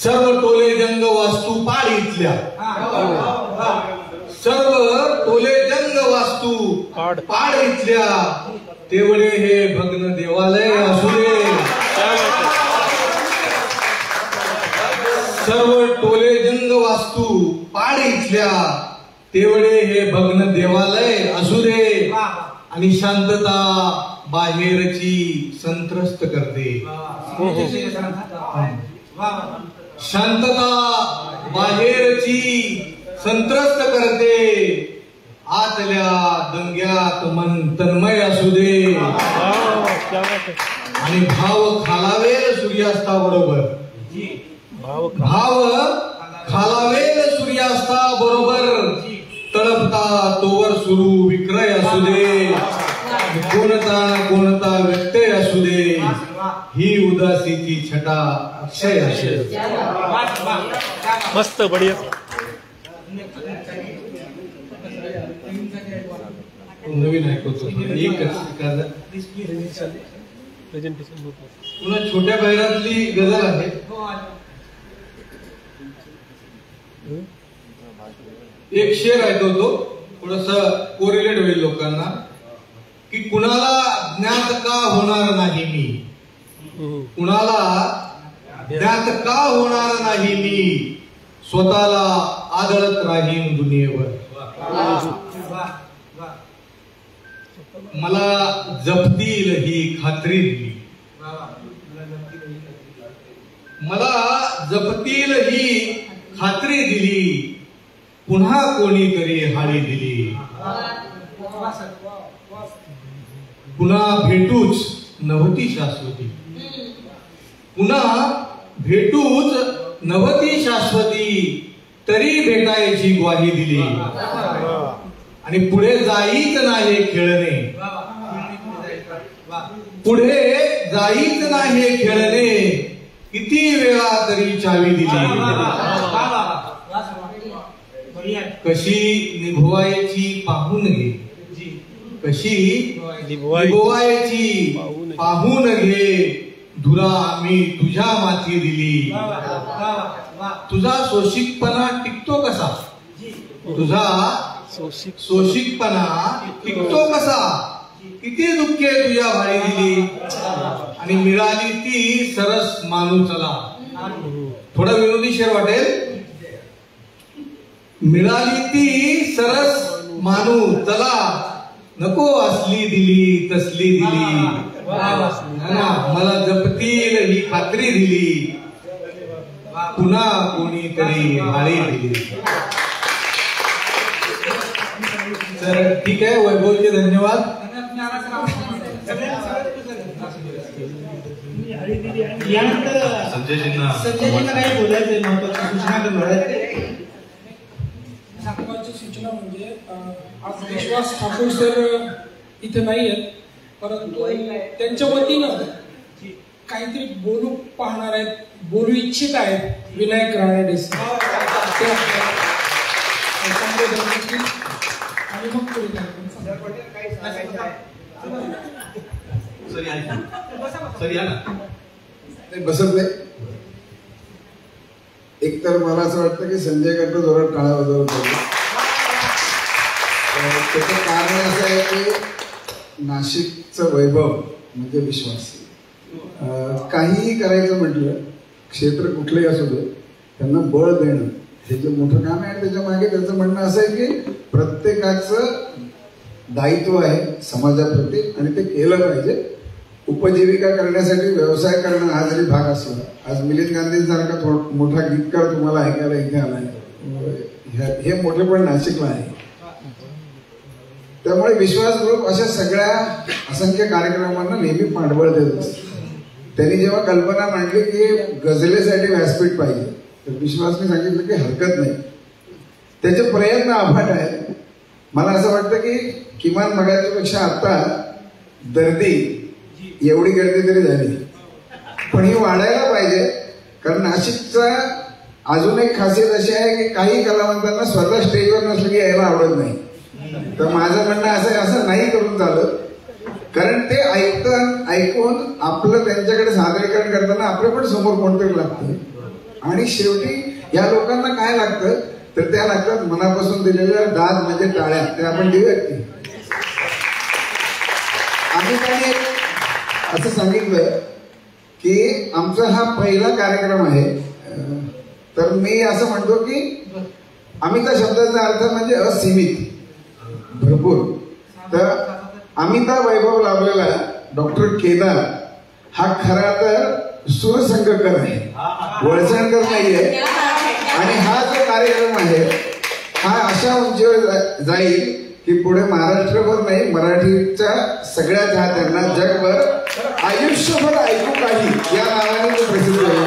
सर्व टोले जंग वास्तू पाड इथल्या, सर्व टोले जंग वास्तू पाड इथल्या, तेवढे हे भग्न देवालय असू दे. सर्व टोले जंग वास्तू पाड इथल्या, तेवढे हे भग्न देवालय असू दे. आणि शांतता बाहेरची संत्रस्त करते, शांतता बाहेरची संत्रस्त करते. आतल्या दंग्यात मन तन्मय असू दे. आणि भाव खालावेल सूर्यास्ताबरोबर, भाव खालावेल सूर्यास्ताबरोबर, तळपता तोवर सुरू विक्रय असू दे. कोणता कोणता व्यत्यय असू दे, ही उदासीची छटा अक्षय असू दे. मस्त बढिया. नवीन ऐकवतो पुन्हा छोट्या बहिरातली गझल आहे. एक शेर ऐकवतो, थोडस कोरिलेट होईल लोकांना. की कुणाला ज्ञात का होणार नाही मी, कुणाला ज्ञात का होणार नाही मी, स्वतःला आदळत राहीन दुनियेवर. मला जपतील ही खात्री दिली, मला जपतील ही खात्री दिली, पुन्हा कोणीतरी हाळी दिली. पुन्हा भेटूच नव्हती शाश्वती, पुन्हा भेटूच नव्हती शाश्वती, तरी भेटायची ग्वाही दिली. आणि पुढे जाईच नाही खेळणे, पुढे जाईच नाही खेळणे, किती वेळा तरी चावी दिली. कशी निभवायची पाहून घे, कशी निभवायची पाहून घे, धुरा मी तुझ्या माथी दिली. तुझा सोशिकपणा टिकतो कसा, तुझा सोशिकपणा टिकतो कसा, किती दुःखे तुझ्या भारी दिली. आणि मिळाली ती सरस मानू चला. थोडा विनोदी शेर वाटेल. मिळाली ती सरस मानू चला, नको असली दिली तसली दिली. मला जपतील ही खात्री दिली, पुन्हा कोणीतरी हाळी दिली. तर ठीक आहे, वैभवचे धन्यवाद. यानंतर संजयजींना काही बोलायचंय, महत्वाची सूचना करणार. महत्वाची सूचना म्हणजे आज विश्वास ठाकूर सर इथे नाही आहेत, परंतु त्यांच्या वतीनं काहीतरी बोलू पाहणार आहेत, बोलू इच्छित आहेत विनायक रानडे सर. आणि मग पुढे बसत नाही. एक तर मला असं वाटतं की संजय कडनं जोरात टाळा वाजवला पाहिजे. त्याचं कारण असं आहे की नाशिकचं वैभव म्हणजे विश्वास. काहीही करायचं म्हटलं, क्षेत्र कुठलंही असू दे, त्यांना बळ देणं हे जे मोठं काम आहे. आणि त्याच्या मागे त्याचं म्हणणं असं आहे की प्रत्येकाचं दायित्व आहे समाजाप्रती आणि ते केलं पाहिजे. उपजीविका करण्यासाठी व्यवसाय करणं हा जरी भाग असला, आज मिलिंद गांधींसारखा मोठा गीतकार तुम्हाला ऐकायला इथे आलाय, हे मोठे पण नाशिकला आहे. त्यामुळे विश्वास ग्रुप अशा सगळ्या असंख्य कार्यक्रमांना नेहमी पाठबळ देत असते. त्यांनी जेव्हा कल्पना मांडली की गझलेसाठी व्यासपीठ पाहिजे, तर विश्वासने सांगितलं की हरकत नाही. त्याचे प्रयत्न अफाट आहेत. मला असं वाटतं की किमान मगाच्या पेक्षा आता दर्दी एवढी गर्दी तरी झाली, पण ही वाढायला पाहिजे. कारण नाशिकचा अजून एक खासियत अशी आहे की काही कलावंतांना स्वतः स्टेजवर नसलं की यायला आवडत नाही. तर माझं म्हणणं असं नाही करून चालत, कारण ते ऐकून आपलं त्यांच्याकडे सादरीकरण करताना आपलं पण समोर कोणतरी लागतं. आणि शेवटी या लोकांना काय लागतं, तर त्या लागतात मनापासून दिलेल्या दाद म्हणजे टाळ्या. ते आपण देऊयात की. आम्ही त्याने असं सांगितलं की आमचा हा पहिला कार्यक्रम आहे, तर मी असं म्हणतो की अमिता शब्दाचा अर्थ म्हणजे असीमित, भरपूर. तर अमिता वैभव लाभलेला डॉक्टर केदार हा खरा तर सुरसंगकर आहे, वळसणकर नाहीये. आणि हा जो कार्यक्रम आहे हा अशा उंचीवर जाईल की पुढे महाराष्ट्रभर नाही, मराठीच्या सगळ्या चाहत्यांना जगभर आयुष्यभर ऐकू काही या नावाने तो प्रसिद्ध होईल.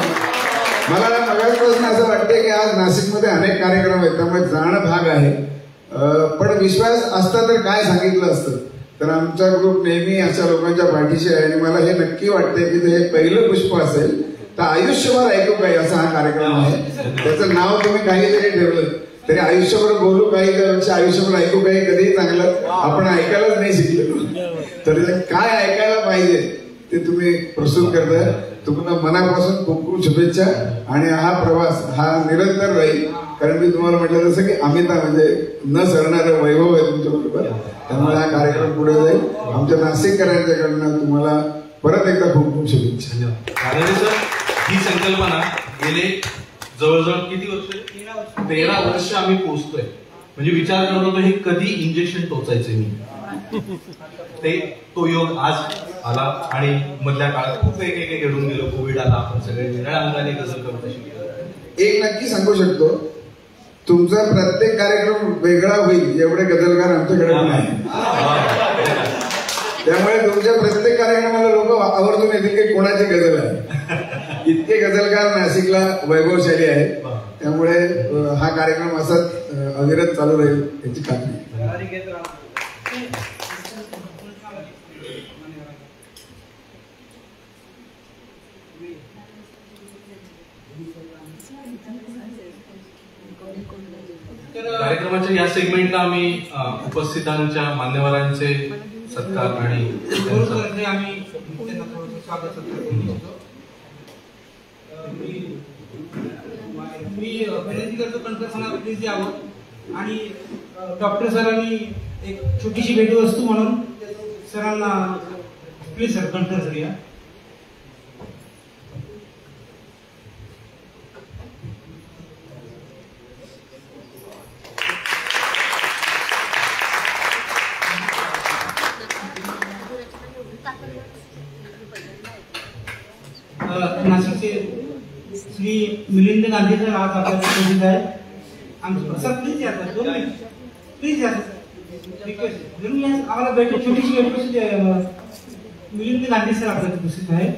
मला मगाचपासून असं वाटतंय की आज नाशिकमध्ये अनेक कार्यक्रम आहेत, त्यामुळे जाणं भाग आहे. पण विश्वास असता तर काय सांगितलं असतं. तर आमचा ग्रुप नेहमी अशा लोकांच्या पाठीशी आहे. आणि मला हे नक्की वाटतंय की हे पहिलं पुष्प असेल तर आयुष्यभर ऐकू काही असा हा कार्यक्रम आहे. त्याचं नाव तुम्ही काही जरी ठेवलं तरी आयुष्यभर बोलू काही त्यापेक्षा आयुष्यभर ऐकू काही कधीही चांगलं. आपण ऐकायलाच नाही शिकलो, तर काय ऐकायला पाहिजे ते तुम्ही प्रस्तुत करताय. तुम्हाला मनापासून खूप खूप शुभेच्छा. आणि हा प्रवास हा निरंतर राहील, कारण मी तुम्हाला म्हटलं जसं की अमिता म्हणजे न सरणारं वैभव आहे तुमच्या बरोबर. त्यामुळे हा कार्यक्रम पुढे जाईल. आमच्या नाशिककरांच्याकडनं तुम्हाला परत एकदा खूप खूप शुभेच्छा. धन्यवाद. सर, ही संकल्पना गेले जवळजवळ किती वर्ष, 13 वर्ष आम्ही पोचतोय. म्हणजे विचार करत होतो हे कधी इंजेक्शन टोचायचे मी, तो योग आज आला. आणि मधल्या काळात खूप एक घडून गेलो. कोविड आला, आपण सगळे वेगळ्या अंगाने गझल करून शिकलो. एक नक्की सांगू शकतो, तुमचा प्रत्येक कार्यक्रम वेगळा होईल एवढे गझलकार आमच्याकडे नाही. त्यामुळे तुमच्या प्रत्येक कार्यक्रमाला लोक आवर्जून येतील की कोणाची गझल आहे. इतके गझलकार नाशिकला वैभवशाली आहे. त्यामुळे हा कार्यक्रम असाच अविरत चालू राहील याची खात्री. कार्यक्रमाच्या या सेगमेंटला आम्ही उपस्थितांच्या मान्यवरांचे सत्कार आणि आम्ही स्वागत मी विनंती करतो कंठस्थानावर प्लीज यावं. आणि डॉक्टर सरांनी एक छोटीशी भेटवस्तू म्हणून सरांना प्लीज सर कंठस्थ या. नाशिकचे श्री मिलिंद गांधी सर आज आपल्याला उपस्थित आहे. सर प्लीज या सर, 2 मिनिट प्लीज या. रिक्वेस्ट आम्हाला भेट छोटीशी भेट. मिलिंद गांधी सर आपल्याला उपस्थित आहे.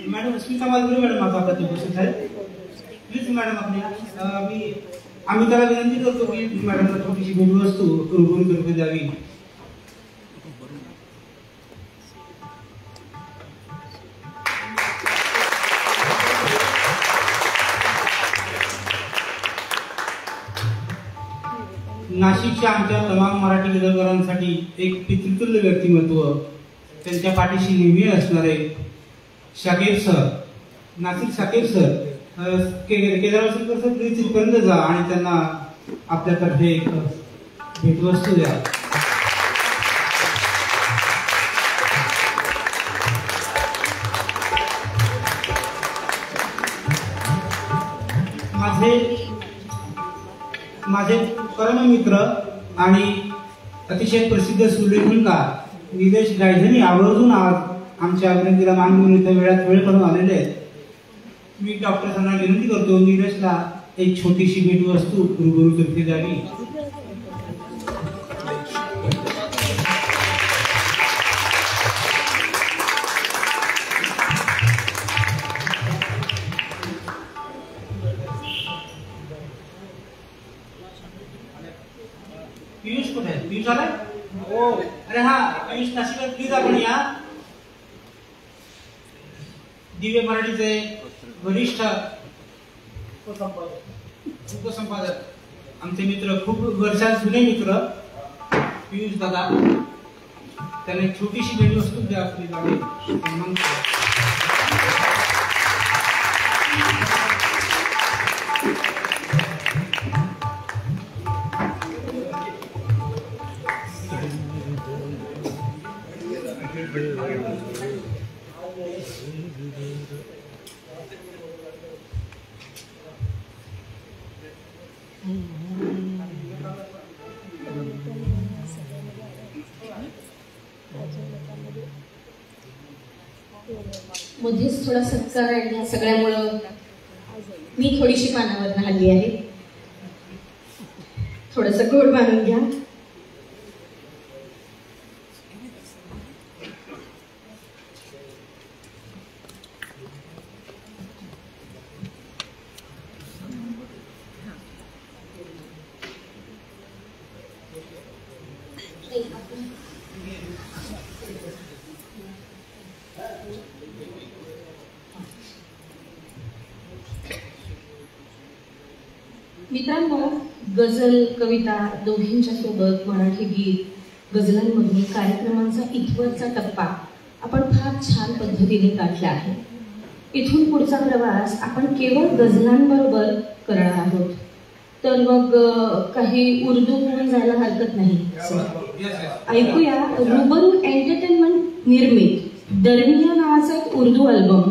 मॅडम स्मिता मालगुरे मॅडम आता आपल्याला उपस्थित आहे. प्लीज मॅडम आपली आम्ही त्याला विनंती करतो की मॅडमला छोटीशी भेटवस्तू करून द्यावी. नाशिकच्या आमच्या तमाम मराठी गझलकारांसाठी एक पितृतुल्य व्यक्तिमत्व त्यांच्या पाठीशी नेहमी असणारे Shakir sir, Nashik Shakir sir, Kedarvaskar sir, please तिथपर्यंत जा आणि त्यांना आपल्यातर्फे एक भेटवस्तू द्या. माझे परममित्र आणि अतिशय प्रसिद्ध सुलेखनकार निलेश गायधनी आवर्जून आज आमच्या अभिनेत्रीला मान म्हणून इथं वेळात वेळ करून आलेले आहेत. मी डॉक्टर सरांना विनंती करतो निलेशला एक छोटीशी भेटवस्तू गुरुतर्फे द्यावी. पियुष कुठे आहे? पियुष आलाय? हो. अरे हा पियुष नाशिकला प्लीज आपण या. दिव्य मराठीचे वरिष्ठ उपसंपादक आमचे मित्र, खूप वर्षात जुने मित्र पियुष दादा, त्याने छोटीशी भेटवस्तू द्या आपली गाडी. मध्येच थोडा सत्कार आणि ह्या सगळ्यामुळं मी थोडीशी पानावर हल्ली आहे. थोडंसं गोड मानून घ्या. मित्रांनो, गझल, कविता दोघींच्या सोबत मराठी गीत, गझलांमधून कार्यक्रमांचा इथवरचा टप्पा आपण फार छान पद्धतीने गाठला आहे. इथून पुढचा प्रवास आपण केवळ गझलांबरोबर करणार आहोत. तर मग काही उर्दू म्हणून जायला हरकत नाही. ऐकूया रुबरू एंटरटेनमेंट निर्मित दरमिया नावाचा एक उर्दू अल्बम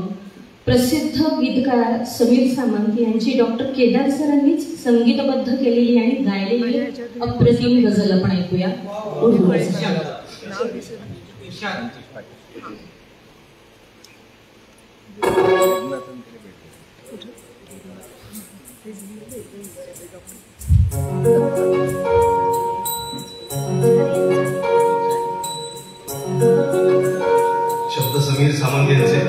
प्रसिद्ध गीतकार समीर सामंत यांची डॉक्टर केदार सरांनीच संगीतबद्ध केलेली आणि गायलेली अप्रतिम गझल आपण ऐकूया. उर्दू शब्द समीर सामंत यांचे.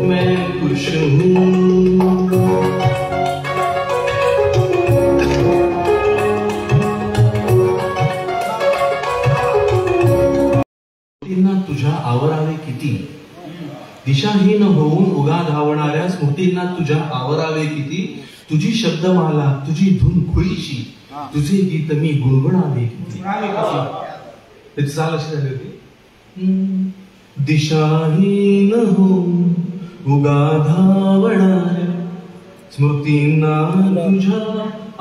मैं खुश हूँ। तुझ्या आवरावे किती, दिशाहीन होऊन उगा धावणाऱ्या स्मृतींना तुझ्या आवरावे किती, तुझी शब्दमाला तुझी धून खुळीशी, तुझे गीत मी गुणगुणावे किती. चाल अशी झाली होती. दिशाहीन होऊन उगा धावणाऱ्या स्मृतींना तुझ्या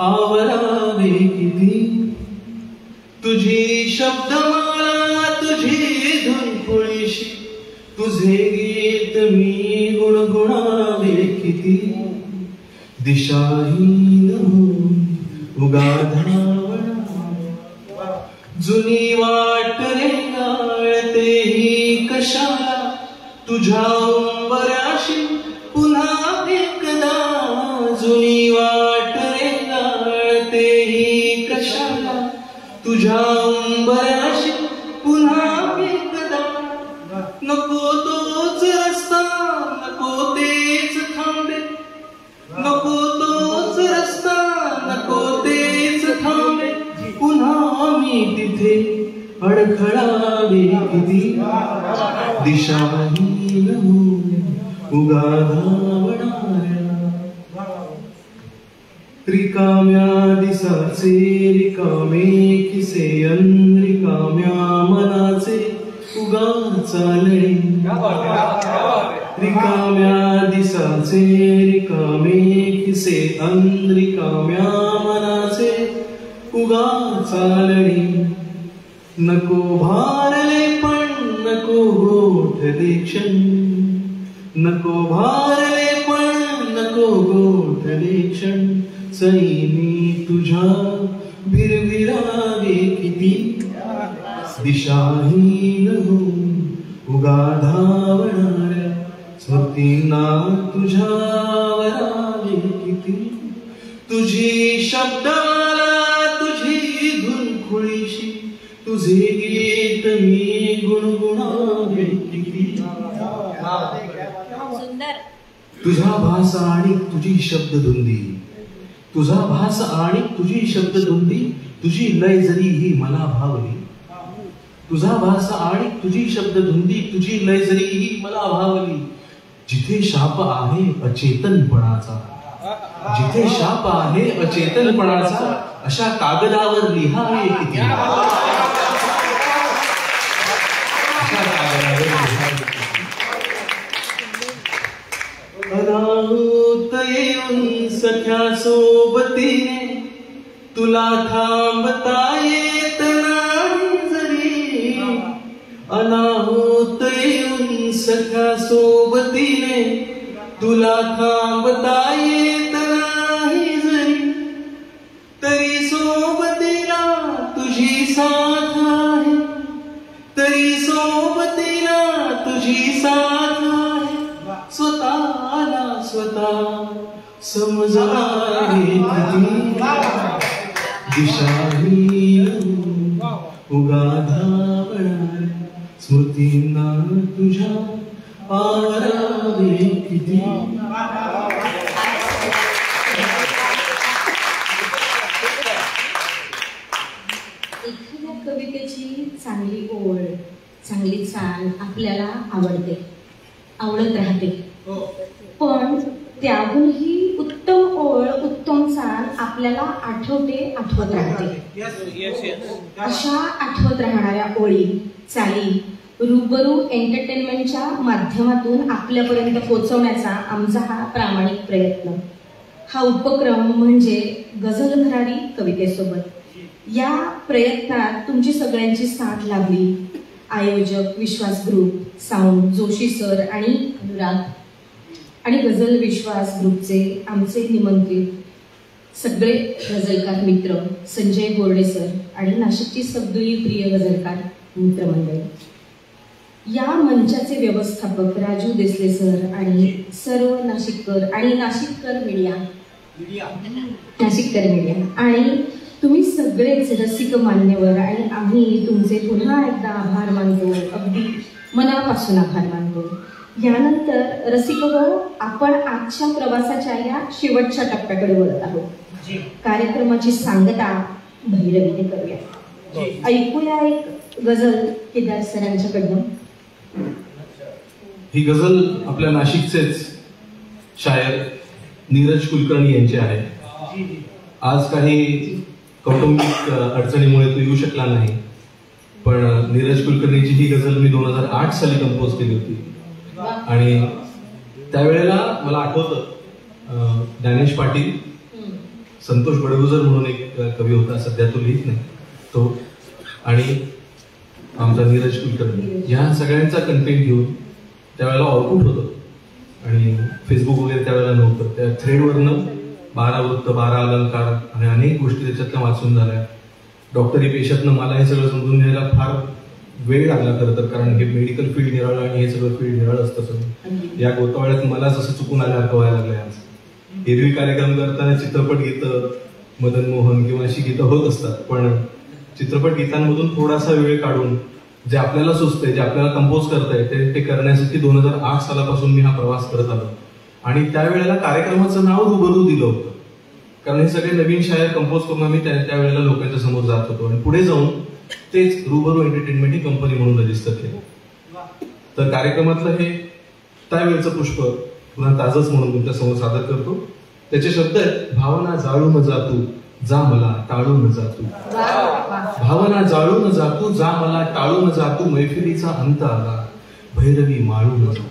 आवरावे किती, तुझी शब्दमाला तुझी धून खुळीशी, तुझे गीत मी गुणगुणावे किती. दिशाहीन होऊन उगा धावणाऱ्या जुनी वाट रेंगाळतेही कशाला, तुझ्या उंबऱ्याशी पुन्हा एकदा. जुनी वाट रेंगाळतेही कशाला, तुझ्या उंबऱ्याशी पुन्हा एकदा. नको तोच रस्ता नको तेच थांबे, नको तोच रस्ता नको तेच थांबे, पुन्हा मी तिथे अडखळावे किती. दिशाहीन होऊन उगा धावणाऱ्या रिकाम्या दिसाचे रिकामे किसे अन रिकाम्या मनाचे उगा चालणे. रिकाम्या दिसाचे रिकामे किसे अन रिकाम्या मनाचे उगा चालणे. नको भारले पण नको गोठले क्षण, नको भारले पण नको गोठले क्षण. सैनी तुझ्या भिरभिरावे किती, दिशाहीन होऊन उगा धावणाऱ्या स्मृतींना तुझ्या आवरावे किती. तुझी शब्दमाला तुझी धून खुळीशी, तुझे गीत मी गुणगुणावे किती. तुझा भास आणि तुझी शब्दधुंदी, तुझा भास आणि तुझी शब्दधुंदी, तुझी लय जरी ही मला भावली. तुझा भास आणि तुझी शब्दधुंदी, तुझी लय जरी ही मला भावली. जिथे शाप आहे अचेतनपणाचा, जिथे शाप आहे अचेतनपणाचा, अशा कागदावर लिहावे किती. अनाहूत येऊन सख्या सोबतीने, तुला थांबता येत नाही जरी. अनाहूत येऊन सख्या सोबतीने, तुला थांबता येत नाही जरी. तरी सोबतीला तुझी साथ आहे, तरी सोबतीला तुझी साथ आहे. स्वतःला स्वतः समजावे किती. दिशाहीन उगा धावणाऱ्या स्मृतींना तुझ्या आवरावे किती. एखाद्या कवितेची चांगली ओळ, चांगली चाल आपल्याला आवडते, आवडत राहते. पण त्याहूनही उत्तम ओळ, उत्तम चाल आपल्याला आठवते, आठवत राहते. अशा आठवत राहणाऱ्या ओळी, चाली रूबरू एंटरटेनमेंटच्या माध्यमातून आपल्यापर्यंत पोहोचवण्याचा आमचा हा प्रामाणिक प्रयत्न. हा उपक्रम म्हणजे गझल भरारी कवितेसोबत. या प्रयत्नात तुमची सगळ्यांची साथ लाभली. आयोजक विश्वास ग्रुप, साऊंड जोशी सर आणि अनुराग, आणि गझल विश्वास ग्रुपचे आमचे निमंत्रित सगळे गझलकार मित्र संजय बोर्डे सर आणि नाशिकची सगळी प्रिय गझलकार मित्रमंडळी. या मंचाचे व्यवस्थापक राजू देसले सर आणि सर्व नाशिककर आणि नाशिककर मीडिया आणि तुम्ही सगळेच रसिक मान्यवर, आणि आम्ही तुमचे पुन्हा एकदा आभार मानतो, अगदी मनापासून आभार मानतो. यानंतर रसिक हो, आपण आजच्या प्रवासाच्या या शेवटच्या टप्प्याकडे वळत आहोत. कार्यक्रमाची सांगता भैरवीने करूया. ऐकूया एक गझल केदार सरांच्याकडनं. ही गझल आपल्या नाशिकचेच शायर नीरज कुलकर्णी यांचे आहे. आज काही कौटुंबिक अडचणीमुळे तो येऊ शकला नाही, पण नीरज कुलकर्णीची ही गझल मी 2008 साली कंपोज केली होती. आणि त्यावेळेला मला आठवतं ज्ञानेश पाटील, संतोष बडगुजर म्हणून एक कवी होता, सध्या तो लिहित नाही, तो आणि आमचा नीरज कुलकर्णी, या सगळ्यांचा कंटेंट घेऊन त्यावेळेला ऑर्कुट होतं आणि फेसबुक वगैरे त्यावेळेला नव्हतं. त्या थ्रेडवरनं 12 वृत्त, 12 अलंकार आणि अनेक गोष्टी त्याच्यातल्या वाचून झाल्या. डॉक्टरी पेशातनं मला हे सगळं समजून घ्यायला फार वेळ लागला खरं तर, कारण हे मेडिकल फील्ड निराळं आणि हे सगळं फील्ड निराळं असतं सगळं. या गोतावळ्यात मला जसं चुकून आल्यासारखं व्हायला लागलंय आज. एरवी कार्यक्रम करताना चित्रपट गीतं, मदन मोहन किंवा अशी गीतं होत असतात, पण चित्रपट गीतांमधून थोडासा वेळ काढून जे आपल्याला सुचतंय, जे आपल्याला कंपोज करता येते ते करण्यासाठी 2008 सालापासून मी हा प्रवास करत आलो. आणि त्यावेळेला कार्यक्रमाचं नाव रूबरू दिलं होतं, कारण हे सगळे नवीन शायर कंपोज करून आम्ही त्यावेळेला लोकांच्या समोर जात होतो. आणि पुढे जाऊन तेच रूबरू एंटरटेनमेंट ही कंपनी म्हणून रजिस्टर केलं. तर कार्यक्रमातलं हे त्यावेळचं पुष्प पुन्हा ताजच म्हणून तुमच्या समोर सादर करतो. त्याचे शब्द आहेत, भावना जाळून जातू जा मला टाळून जातू. भावना जाळून जातू जा मला टाळून जातू, मैफिलीचा अंत आला भैरवी माळून जातू.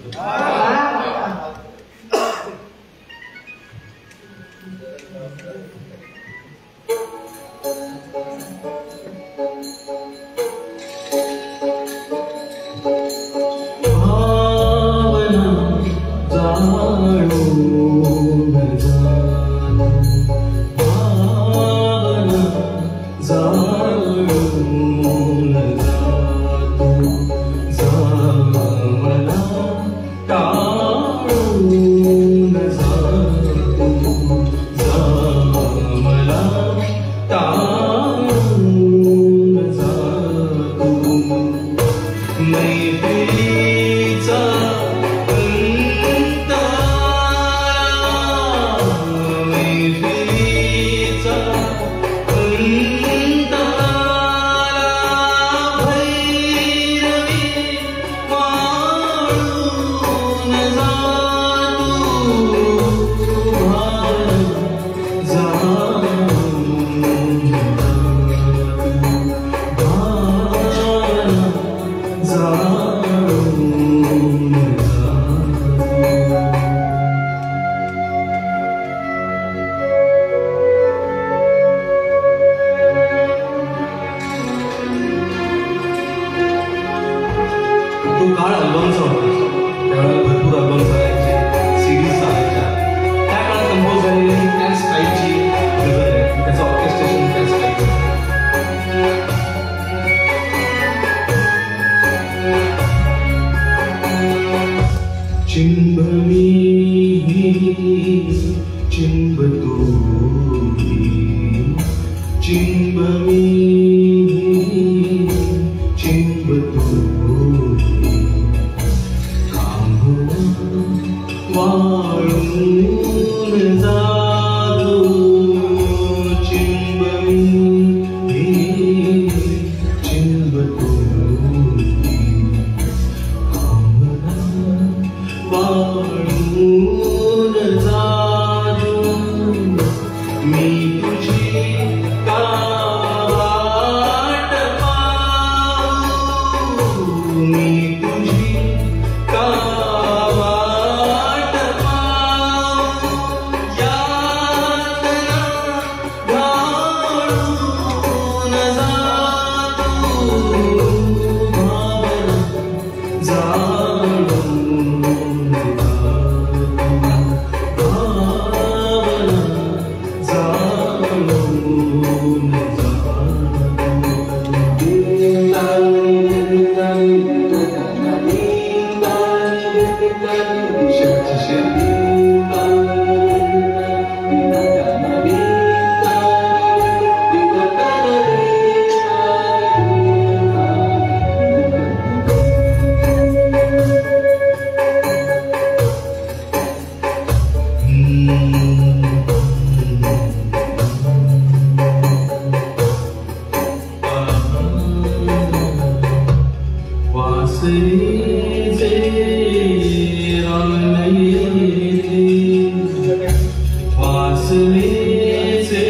वासनेचे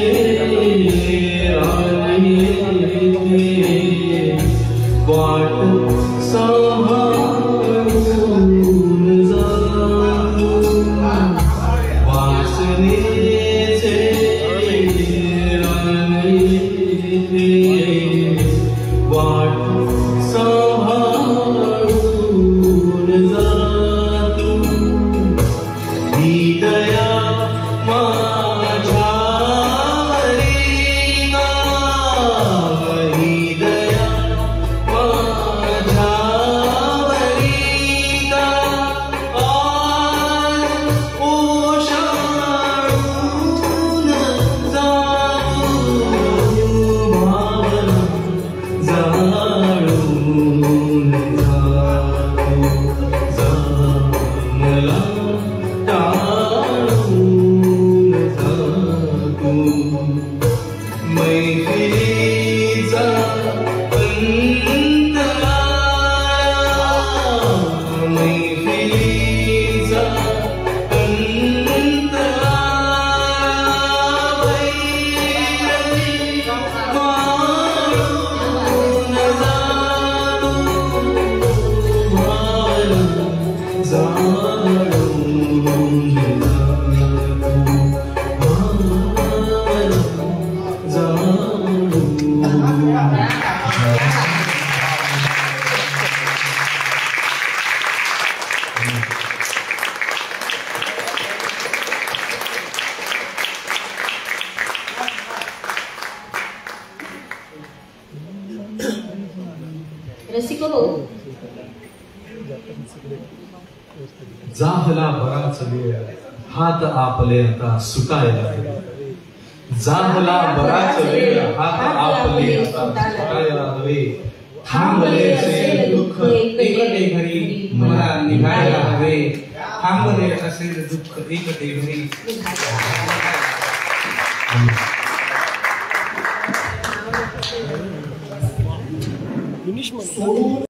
राणी वाट सांभाळून जा वासनेचे राणी वाट सांभाळून जा तू ही दया माझ्यावरी ना ही दया माझ्यावरी ना आज ओशाळून जाऊ भावना जाळून जाऊ जा मला टाळून जातो मैत्रीचा अंतरा मैत्रीचा अंतरा वैरी मारून जातो भावना जाळून रसिक हो, जाहला बराच वेळ हात आपले आता सुटायला हवे. जाहला बराच वेळ हात आपले आता सुटायला हवे. थांबले असेल दुःख एकटे घरी मला निघायला हवे. थांबले असेल दुःख एकटे घरी. फिनिश म्हणतो